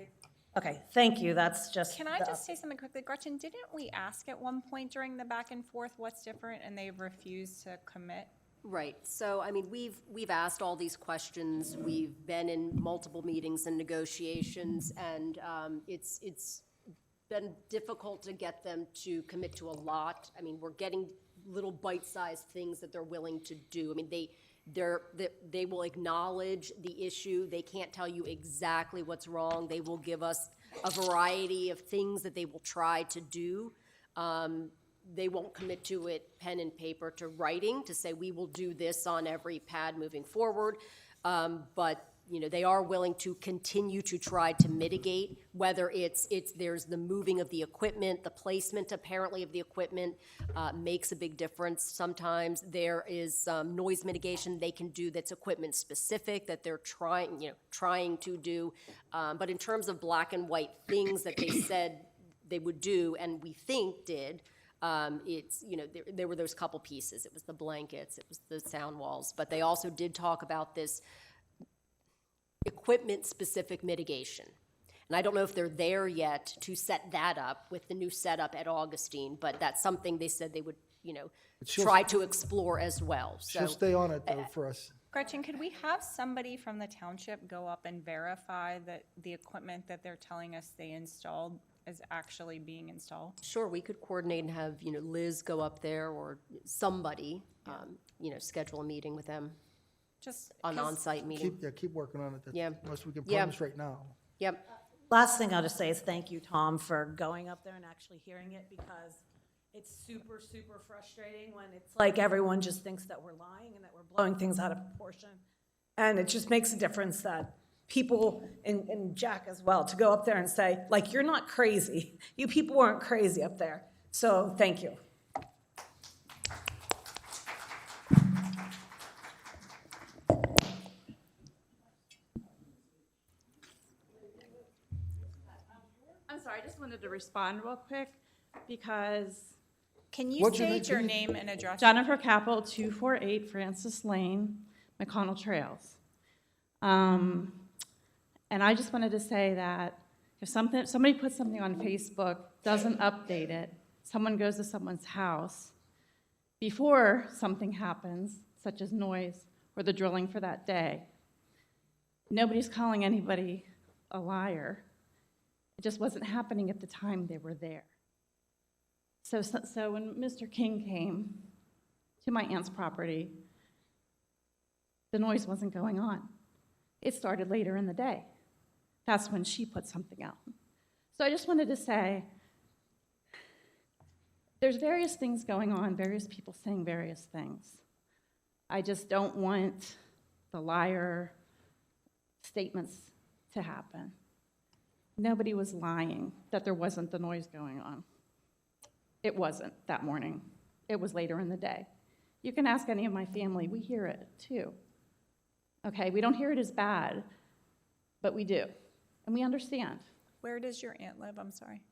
Okay, thank you, that's just. Can I the just say something quickly? Gretchen, didn't we ask at one point during the back and forth what's different, and they refused to commit? Right, so, I mean, we've asked all these questions, we've been in multiple meetings and negotiations, and it's been difficult to get them to commit to a lot. I mean, we're getting little bite-sized things that they're willing to do. I mean, they will acknowledge the issue, they can't tell you exactly what's wrong, they will give us a variety of things that they will try to do. They won't commit to it pen and paper to writing, to say, we will do this on every pad moving forward. But, you know, they are willing to continue to try to mitigate, whether there's the moving of the equipment, the placement apparently of the equipment makes a big difference. Sometimes there is noise mitigation they can do that's equipment specific, that they're trying to do. But in terms of black and white things that they said they would do, and we think did, it's, you know, there were those couple pieces. It was the blankets, it was the sound walls, but they also did talk about this equipment-specific mitigation. And I don't know if they're there yet to set that up with the new setup at Augustine, but that's something they said they would, you know, try to explore as well. She'll So, stay on it, though, for us. Gretchen, could we have somebody from the township go up and verify that the equipment that they're telling us they installed is actually being installed? sure, we could coordinate and have, you know, Liz go up there or somebody, you know, schedule a meeting with them, Just an 'cause- on-site meeting. Keep working on it. That's Yeah. the most we can Yeah. promise right now. Yep. Last thing I'll just say is thank you, Tom, for going up there and actually hearing it, because it's super, super frustrating when it's like everyone just thinks that we're lying and that we're blowing things out of proportion. And it just makes a difference that people, and Jack as well, to go up there and say, like, you're not crazy. You people weren't crazy up there. So thank you. I'm sorry, I just wanted to respond real quick because Can you What's your state name, your please? name and address? Jennifer Capel, 248 Francis Lane, McConnell Trails. And I just wanted to say that if somebody puts something on Facebook, doesn't update it, someone goes to someone's house, before something happens, such as noise or the drilling for that day, nobody's calling anybody a liar. It just wasn't happening at the time they were there. So when Mr. King came to my aunt's property, the noise wasn't going on. It started later in the day. That's when she put something out. So I just wanted to say, there's various things going on, various people saying various things. I just don't want the liar statements to happen. Nobody was lying that there wasn't the noise going on. It wasn't that morning. It was later in the day. You can ask any of my family, we hear it too. Okay, we don't hear it as bad, but we do, and we understand. Where does your aunt live? I'm sorry.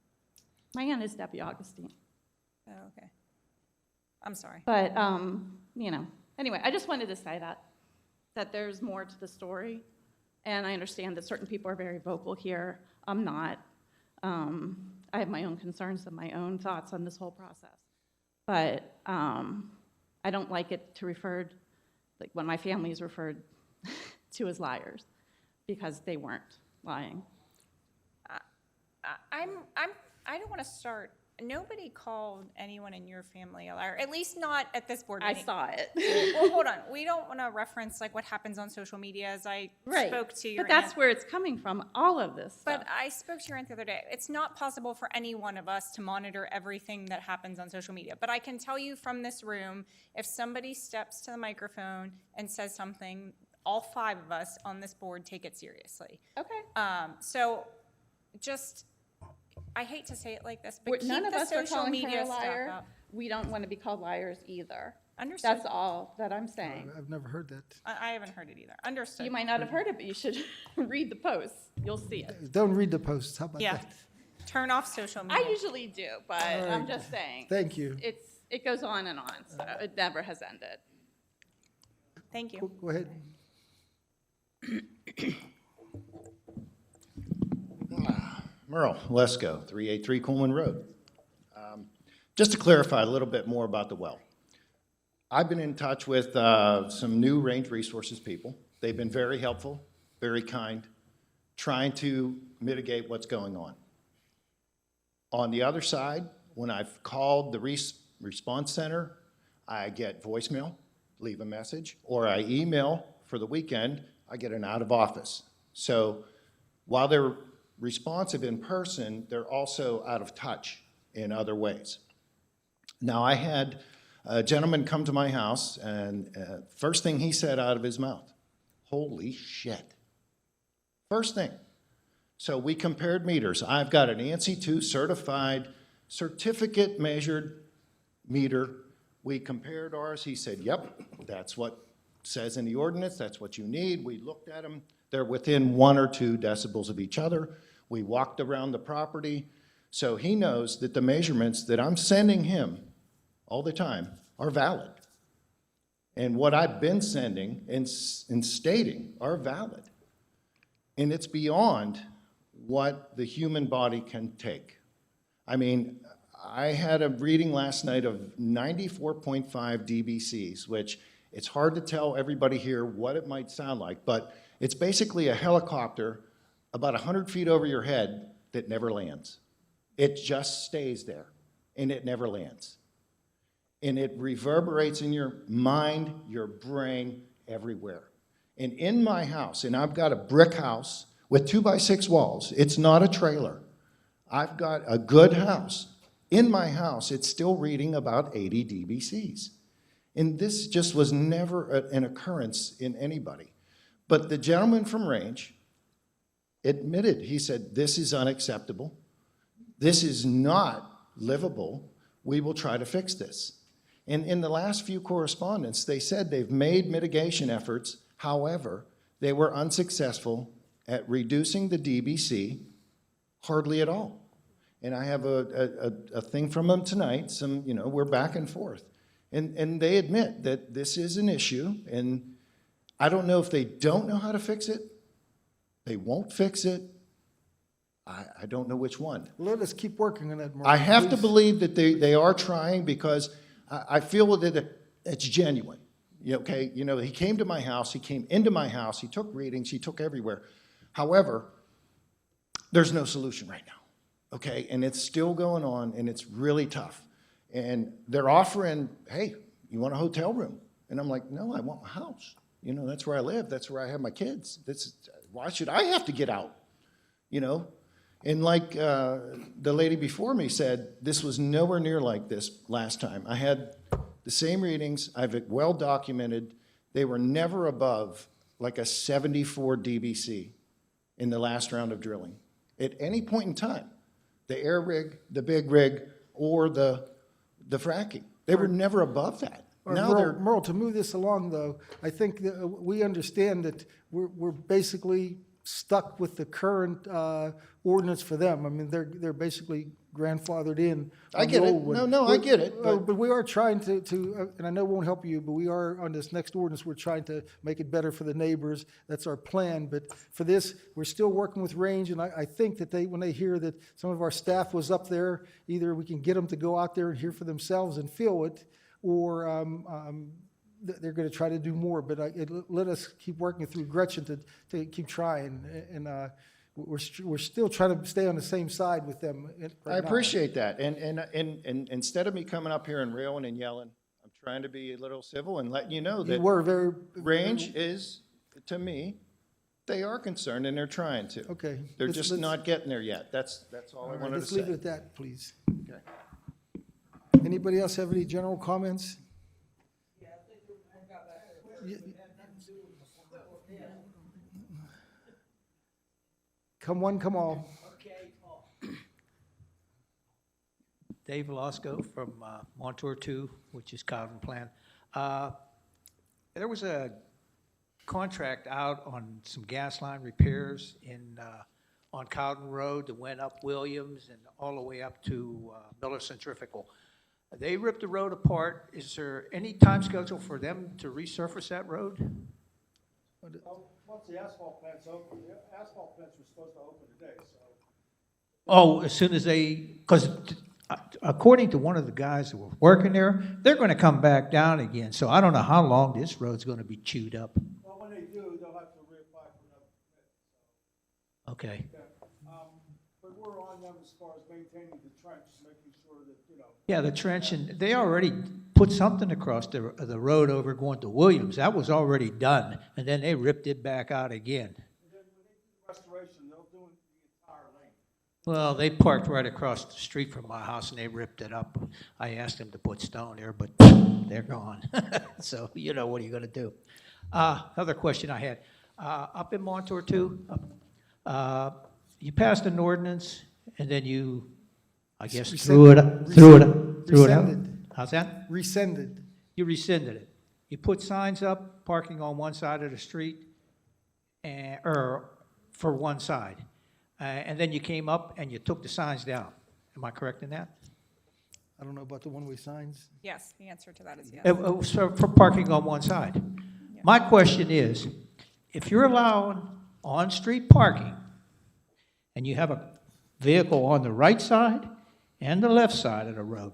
My aunt is Debbie Augustine. Oh, okay. I'm sorry. But, you know, anyway, I just wanted to say that there's more to the story, and I understand that certain people are very vocal here. I'm not. I have my own concerns and my own thoughts on this whole process. But I don't like it to referred, like when my family is referred to as liars, because they weren't lying. I don't want to start. Nobody called anyone in your family a liar, at least not at this board I meeting. saw it. Well, hold on. We don't want to reference like what happens on social media, as I Right. spoke to your But that's aunt. where it's coming from, all of this stuff. But I spoke to your aunt the other day. It's not possible for any one of us to monitor everything that happens on social media. But I can tell you from this room, if somebody steps to the microphone and says something, all 5 of us on this board take it seriously. Okay. So just, I hate to say it like this, but keep None of the us are social calling media her a stuff liar. up. We don't want to be called liars either. Understood. That's all that I'm saying. I've never heard that. I haven't heard it either. Understood. You might not have heard it, but you should read the posts. You'll see it. Don't read the posts, how about Yeah. that? Turn off social media. I usually do, but All I'm right. just saying. Thank you. It goes on and on, so it never has ended. Thank you. Go ahead. Merle Lesko, 383 Coleman Road. Just to clarify a little bit more about the well. I've been in touch with some new range resources people. They've been very helpful, very kind, trying to mitigate what's going on. On the other side, when I've called the response center, I get voicemail, leave a message, or I email for the weekend, I get an out of office. So while they're responsive in person, they're also out of touch in other ways. Now, I had a gentleman come to my house, and first thing he said out of his mouth, holy shit. First thing. So we compared meters. I've got an ANSI 2 certified, certificate measured meter. We compared ours. He said, yep, that's what says in the ordinance. That's what you need. We looked at them. They're within 1 or 2 decibels of each other. We walked around the property. So he knows that the measurements that I'm sending him all the time are valid. And what I've been sending and stating are valid. And it's beyond what the human body can take. I mean, I had a reading last night of 94.5 dBCs, which it's hard to tell everybody here what it might sound like, but it's basically a helicopter about 100 feet over your head that never lands. It just stays there, and it never lands. And it reverberates in your mind, your brain, everywhere. And in my house, and I've got a brick house with 2x6 walls. It's not a trailer. I've got a good house. In my house, it's still reading about 80 dBCs. And this just was never an occurrence in anybody. But the gentleman from Range admitted, he said, this is unacceptable. This is not livable. We will try to fix this. And in the last few correspondence, they said they've made mitigation efforts. However, they were unsuccessful at reducing the DBC hardly at all. And I have a thing from them tonight, we're back and forth. And they admit that this is an issue, and I don't know if they don't know how to fix it, they won't fix it, I don't know which one. Let us keep working on that, Merle. I have to please. believe that they are trying, because I feel that it's genuine. Okay, he came to my house, he came into my house, he took readings, he took everywhere. However, there's no solution right now, okay? And it's still going on, and it's really tough. And they're offering, hey, you want a hotel room? And I'm like, no, I want my house. That's where I live, that's where I have my kids. Why should I have to get out, And like the lady before me said, this was nowhere near like this last time. I had the same readings, I've it well documented. They were never above like a 74 dBc in the last round of drilling. At any point in time, the air rig, the big rig, or the fracking, they were never above that. Now Merle, to move this along, though, I think that we understand that we're basically stuck with the current ordinance for them. I mean, they're basically grandfathered in. I get it. No, I get it. But we are trying to, and I know it won't help you, but we are, on this next ordinance, we're trying to make it better for the neighbors. That's our plan. But for this, we're still working with Range, and I think that when they hear that some of our staff was up there, either we can get them to go out there and hear for themselves and feel it, or they're going to try to do more. But let us keep working through Gretchen to keep trying, and we're still trying to stay on the same side with them. I appreciate that, and instead of me coming up here and railing and yelling, I'm trying to be a little civil and letting you know that You were very Range is, to me, they are concerned and they're trying to. Okay. They're Let's- just let's- not getting there yet. That's all I All right, wanted to let's leave say. it at that, please. Okay. Anybody else have any general comments? Come one, come all. Dave Velasco from Montour 2, which is Cowden Plan. There was a contract out on some gas line repairs on Cowden Road that went up Williams and all the way up to Miller Centrifugal. They ripped the road apart. Is there any time schedule for them to resurface that road? Once the asphalt plant's open, the asphalt plants were supposed to open today, so. Oh, as soon as because according to one of the guys that were working there, they're going to come back down again. So I don't know how long this road's going to be chewed up. Well, when they do, they'll have to reapply for another permit. Okay. But we're on them as far as maintaining the trench, making sure that, Yeah, the trench, and they already put something across the road over going to Williams. That was already done, and then they ripped it back out again. And then when they do restoration, they'll do the entire lane. Well, they parked right across the street from my house, and they ripped it up. I asked them to put stone there, but they're gone. So, what are you going to do? Another question I had. Up in Montour 2, you passed an ordinance, and then you, I guess, threw it out. Rescinded. How's that? Rescinded. You rescinded it. You put signs up, parking on one side of the street, or for one side. And then you came up and you took the signs down. Am I correct in that? I don't know about the one-way signs. Yes, the answer to that is yes. It was for parking on one side. My question is, if you're allowing on-street parking, and you have a vehicle on the right side and the left side of the road,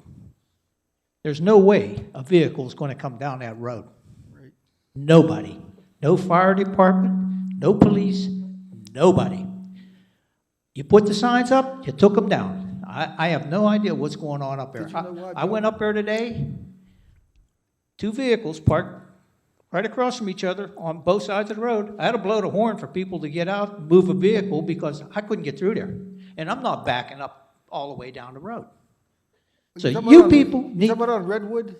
there's no way a vehicle is going to come down that road. Right. Nobody. No fire department, no police, nobody. You put the signs up, you took them down. I have no idea what's going on up there. Did you know why, I went up there today, 2 vehicles parked right across from each other on both sides of the road. I had to blow the horn for people to get out and move a vehicle because I couldn't get through there. And I'm not backing up all the way down the road. So you people need... You talking about on Redwood?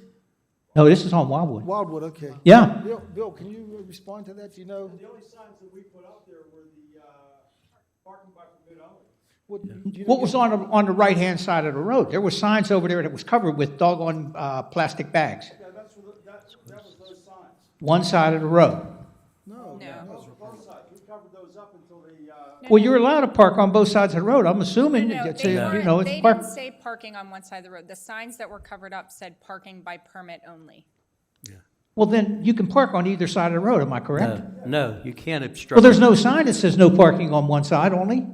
No, this is on Wildwood. Wildwood, okay. Yeah. Bill, can you respond to that? Do you know? The only signs that we put up there were the parking by permit only. What was on the right-hand side of the road? There were signs over there that was covered with doggone plastic bags. Yeah, that was those signs. One side of the road. No. Those were both sides. We covered those up until the, Well, you're allowed to park on both sides of the road. I'm assuming No, it's, they it's didn't park. say parking on one side of the road. The signs that were covered up said parking by permit only. Well, then you can park on either side of the road, am I correct? No, you can't obstruct. Well, there's no sign that says no parking on one side only.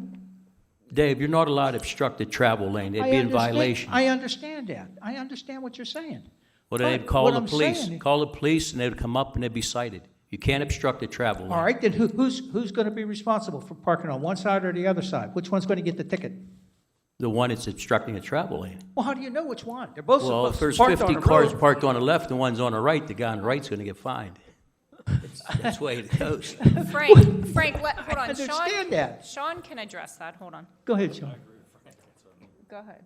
Dave, you're not allowed to obstruct the travel lane. They'd be in violation. I understand that. I understand what you're saying. Well, they'd call what the I'm police. saying- Call the police, and they'd come up and they'd be cited. You can't obstruct the travel lane. All right, then who's going to be responsible for parking on one side or the other side? Which one's going to get the ticket? The one that's obstructing a travel lane. Well, how do you know which one? They're both Well, if supposed there's to park on 50 the cars road. parked on the left and one's on the right, the guy on the right's gonna get fined. That's the way it goes. Frank, hold on. understand that. Sean can address that. Hold on. Go ahead, Sean. Go ahead.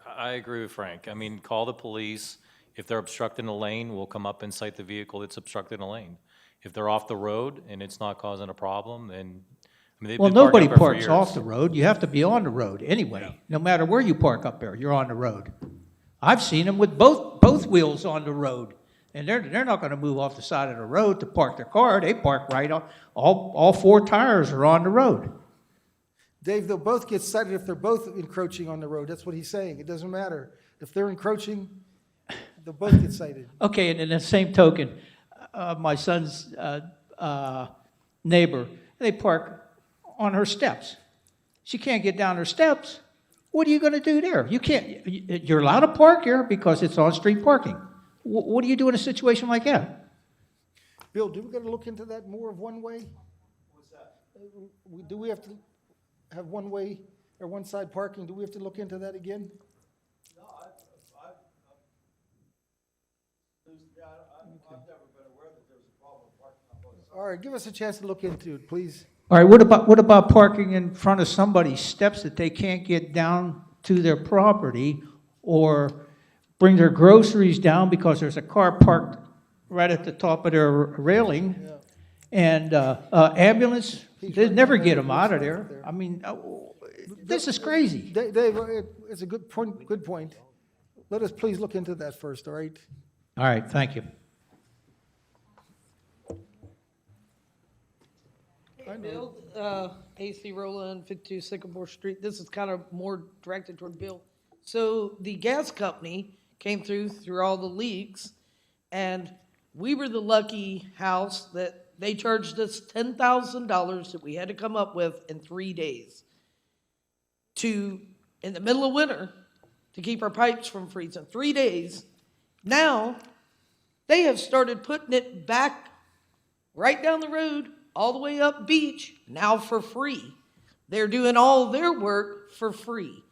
I agree with Frank. I mean, call the police. If they're obstructing a lane, we'll come up and cite the vehicle that's obstructing a lane. If they're off the road and it's not causing a problem, then, I mean, they've Well, been parking nobody up there for parks years. off the road. You have to be on the road anyway. No matter where you park up there, you're on the road. I've seen them with both wheels on the road, and they're not going to move off the side of the road to park their car. They park right on. All 4 tires are on the road. Dave, they'll both get cited if they're both encroaching on the road. That's what he's saying. It doesn't matter. If they're encroaching, they'll both get cited. Okay, and in the same token, my son's neighbor, they park on her steps. She can't get down her steps. What are you going to do there? You can't. You're allowed to park here because it's on-street parking. What do you do in a situation like that? Bill, do we got to look into that more of one way? What's that? Do we have to have one way or one side parking? Do we have to look into that again? No, I've never been aware that there's a problem with parking on both sides. All right, give us a chance to look into it, please. All right, what about parking in front of somebody's steps that they can't get down to their property, or bring their groceries down because there's a car parked right at the top of their railing. And ambulance, they never get them out of there. I mean, this is crazy. Dave, it's a good point, good point. Let us please look into that first, all right? All right, thank you. Hey, Bill, AC Rowland, 52 Sycamore Street. This is kind of more directed toward Bill. So the gas company came through all the leaks, and we were the lucky house that they charged us $10,000 that we had to come up with in 3 days in the middle of winter, to keep our pipes from freezing. 3 days. Now, they have started putting it back right down the road, all the way up beach, now for free. They're doing all their work for free.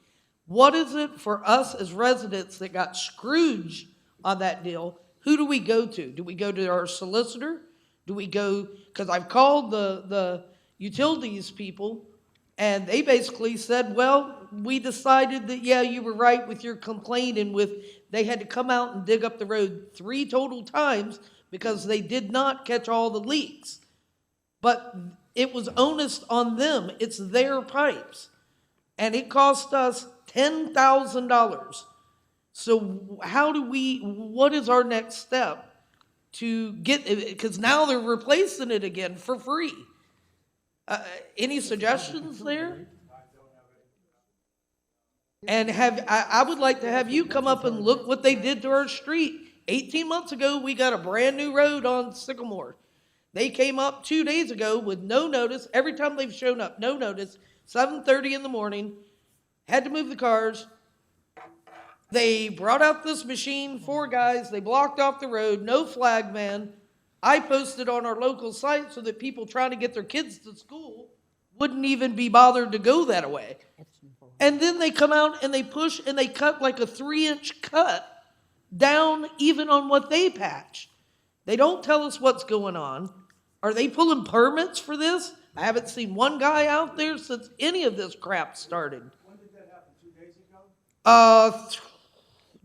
What is it for us as residents that got scrooged on that deal? Who do we go to? Do we go to our solicitor? Do we go, because I've called the utilities people, and they basically said, well, we decided that, yeah, you were right with your complaint, and they had to come out and dig up the road 3 total times because they did not catch all the leaks. But it was onus on them. It's their pipes. And it cost us $10,000. So what is our next step to get, because now they're replacing it again for free. Any suggestions there? And I would like to have you come up and look what they did to our street. 18 months ago, we got a brand new road on Sycamore. They came up 2 days ago with no notice. Every time they've shown up, no notice. 7:30 in the morning, had to move the cars. They brought out this machine, 4 guys. They blocked off the road, no flag man. I posted on our local site so that people trying to get their kids to school wouldn't even be bothered to go that way. And then they come out and they push and they cut like a 3-inch cut down even on what they patched. They don't tell us what's going on. Are they pulling permits for this? I haven't seen one guy out there since any of this crap started. When did that happen, 2 days ago?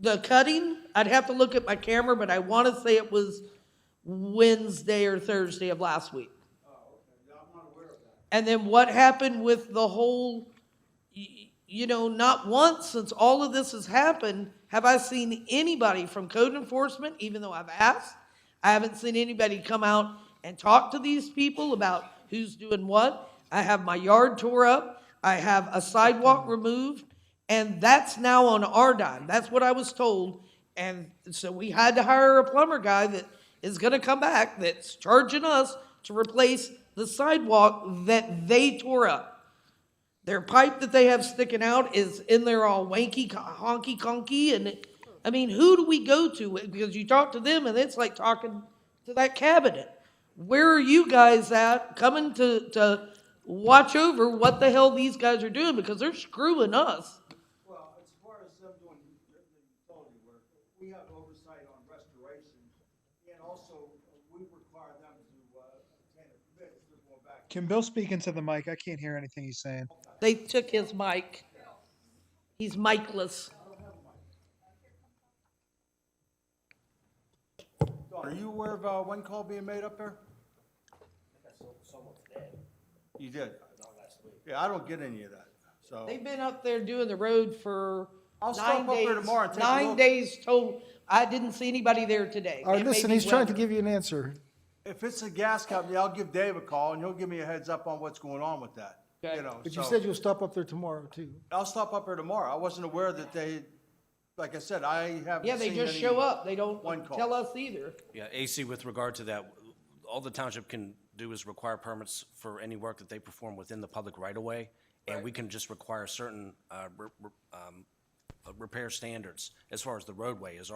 The cutting, I'd have to look at my camera, but I want to say it was Wednesday or Thursday of last week. Oh, okay. Yeah, I'm not aware of that. And then what happened with the whole, not once since all of this has happened have I seen anybody from code enforcement, even though I've asked. I haven't seen anybody come out and talk to these people about who's doing what. I have my yard tore up. I have a sidewalk removed. And that's now on our dime. That's what I was told. And so we had to hire a plumber guy that is going to come back that's charging us to replace the sidewalk that they tore up. Their pipe that they have sticking out is in there all wanky, honky, conky. And who do we go to? Because you talk to them and it's like talking to that cabinet. Where are you guys at coming to watch over what the hell these guys are doing? Because they're screwing us. Well, as far as them doing the utility work, we have oversight on restoration, and also we require them to obtain a permit if they're going back. Can Bill speak into the mic? I can't hear anything he's saying. They took his mic. He's micless. Don, are you aware of one call being made up there? Someone's dead. You did? Yeah, I don't get any of that, so. They've been up there doing the road for I'll 9 stop up days. there tomorrow and take a 9 look. days total. I didn't see anybody there today. All right, It may listen, be he's trying to weather. give you an answer. If it's a gas company, I'll give Dave a call and he'll give me a heads up on what's going on with that. Okay. But you so- said you'll stop up there tomorrow, too. I'll stop up there tomorrow. I wasn't aware that they, like I said, I haven't Yeah, they seen just any show up. They don't one call. tell us either. Yeah, AC, with regard to that, all the township can do is require permits for any work that they perform within the public right-of-way, and we can just require certain repair standards as far as the roadway is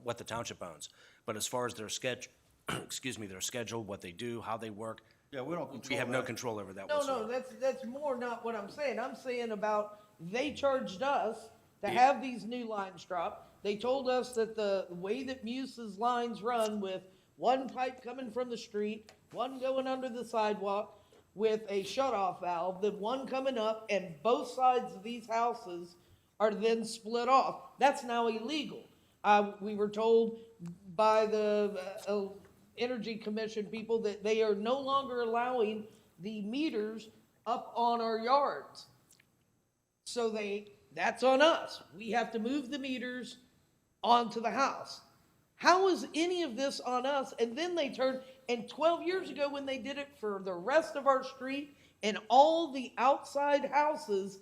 what the township owns. But as far as their sketch, their schedule, what they do, how they work, Yeah, we don't control we have no that. control over that No, whatsoever. that's more not what I'm saying. I'm saying about they charged us to have these new lines dropped. They told us that the way that Muse's lines run with one pipe coming from the street, one going under the sidewalk with a shutoff valve, then one coming up, and both sides of these houses are then split off. That's now illegal. We were told by the Energy Commission people that they are no longer allowing the meters up on our yards. So that's on us. We have to move the meters onto the house. How is any of this on us? And then they turn, and 12 years ago when they did it for the rest of our street and all the outside houses,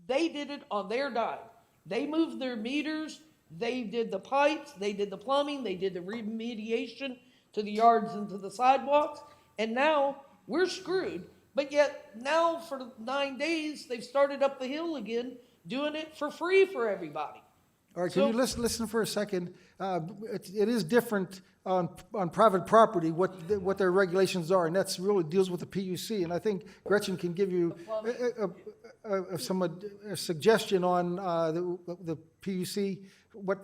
they did it on their dime. They moved their meters, they did the pipes, they did the plumbing, they did the remediation to the yards and to the sidewalks, and now we're screwed. But yet now for 9 days, they've started up the hill again, doing it for free for everybody. All right, can you listen for a second? It is different on private property, what their regulations are, and that's really deals with the PUC. And I think Gretchen can give you a suggestion on the PUC,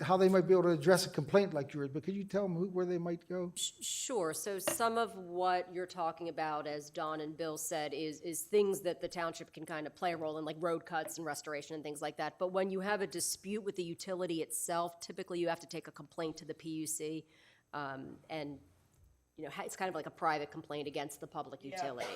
how they might be able to address a complaint like yours. But could you tell them where they might go? Sure. So some of what you're talking about, as Don and Bill said, is things that the township can kind of play a role in, like road cuts and restoration and things like that. But when you have a dispute with the utility itself, typically you have to take a complaint to the PUC. And, you know, it's kind of like a private complaint against the public utility.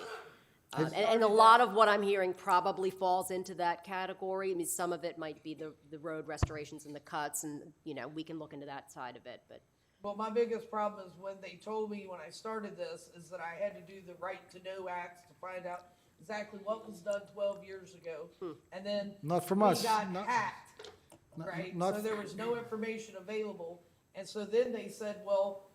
And a lot of what I'm hearing probably falls into that category. I mean, some of it might be the road restorations and the cuts, and, you know, we can look into that side of it, but. Well, my biggest problem is when they told me when I started this is that I had to do the Right to Know Acts to find out exactly what was done 12 years ago. And then Not from we us. got Not- hacked, right? not- So there was no information available. And so then they said, well,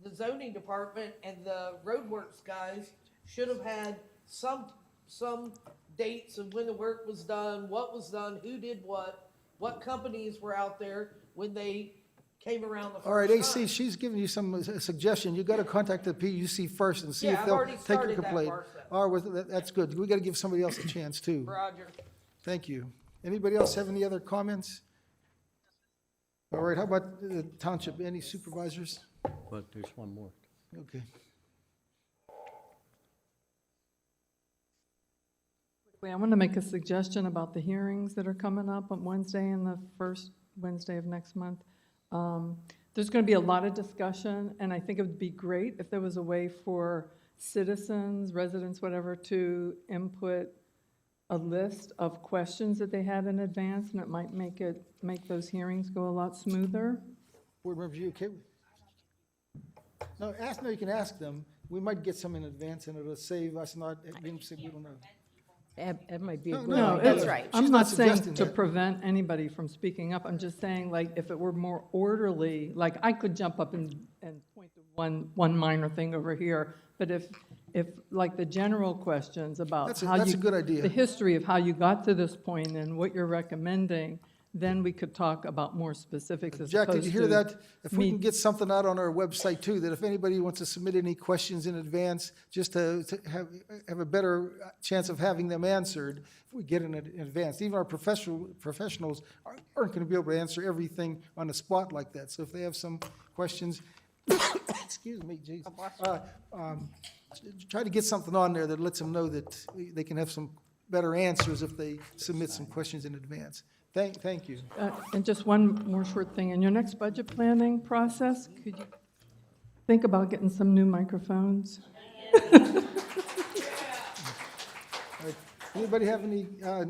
the zoning department and the roadworks guys should have had some dates of when the work was done, what was done, who did what companies were out there when they came around the first time. All right, AC, she's giving you some suggestion. You got to contact the PUC first and see Yeah, if I've they'll already take your started that complaint. process. All right, that's good. We got to give somebody else a chance too. Roger. Thank you. Anybody else have any other comments? All right, how about the township? Any supervisors? But there's one more. Okay. Wait, I want to make a suggestion about the hearings that are coming up on Wednesday and the first Wednesday of next month. There's going to be a lot of discussion, and I think it would be great if there was a way for citizens, residents, whatever, to input a list of questions that they had in advance, and it might make those hearings go a lot smoother. Board members, you okay? No, you can ask them. We might get some in advance and it'll save us not being sick, we don't know. That might be a No, good no, idea. That's right. I'm She's not not saying suggesting to that. prevent anybody from speaking up. I'm just saying, like, if it were more orderly, like, I could jump up and point to one minor thing over here, but if like the general questions about That's how you. a good idea. The history of how you got to this point and what you're recommending, then we could talk about more specifics as Jack, opposed did to. you hear that? If we me- can get something out on our website too, that if anybody wants to submit any questions in advance, just to have a better chance of having them answered, if we get in advance. Even our professionals aren't going to be able to answer everything on the spot like that. So if they have some questions, excuse me, geez. Try to get something on there that lets them know that they can have some better answers if they submit some questions in advance. Thank you. And just one more short thing. In your next budget planning process, could you think about getting some new microphones? Anybody have any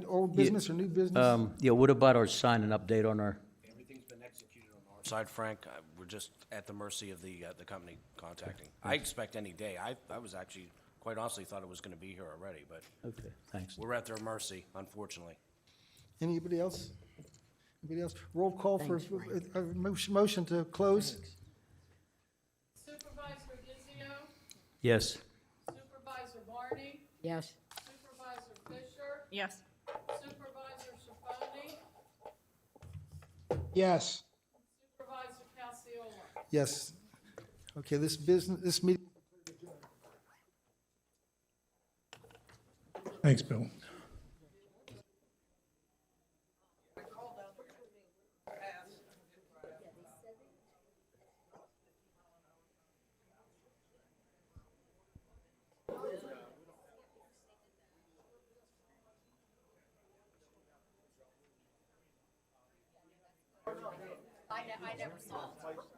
old business or new business? Yeah, what about our sign and update on our, Everything's been executed on our side, Frank. We're just at the mercy of the company contacting. I expect any day. I was actually, quite honestly, thought it was gonna be here already, but okay, thanks. we're at their mercy, unfortunately. Anybody else? Anybody else? Roll call for a motion to close? Supervisor Dizio, Yes. Supervisor Barney, Yes. Supervisor Fisher, Yes. Supervisor Schiffoni, Yes. Supervisor Calciola. Yes. Okay, this meeting. Thanks, Bill. I never saw it.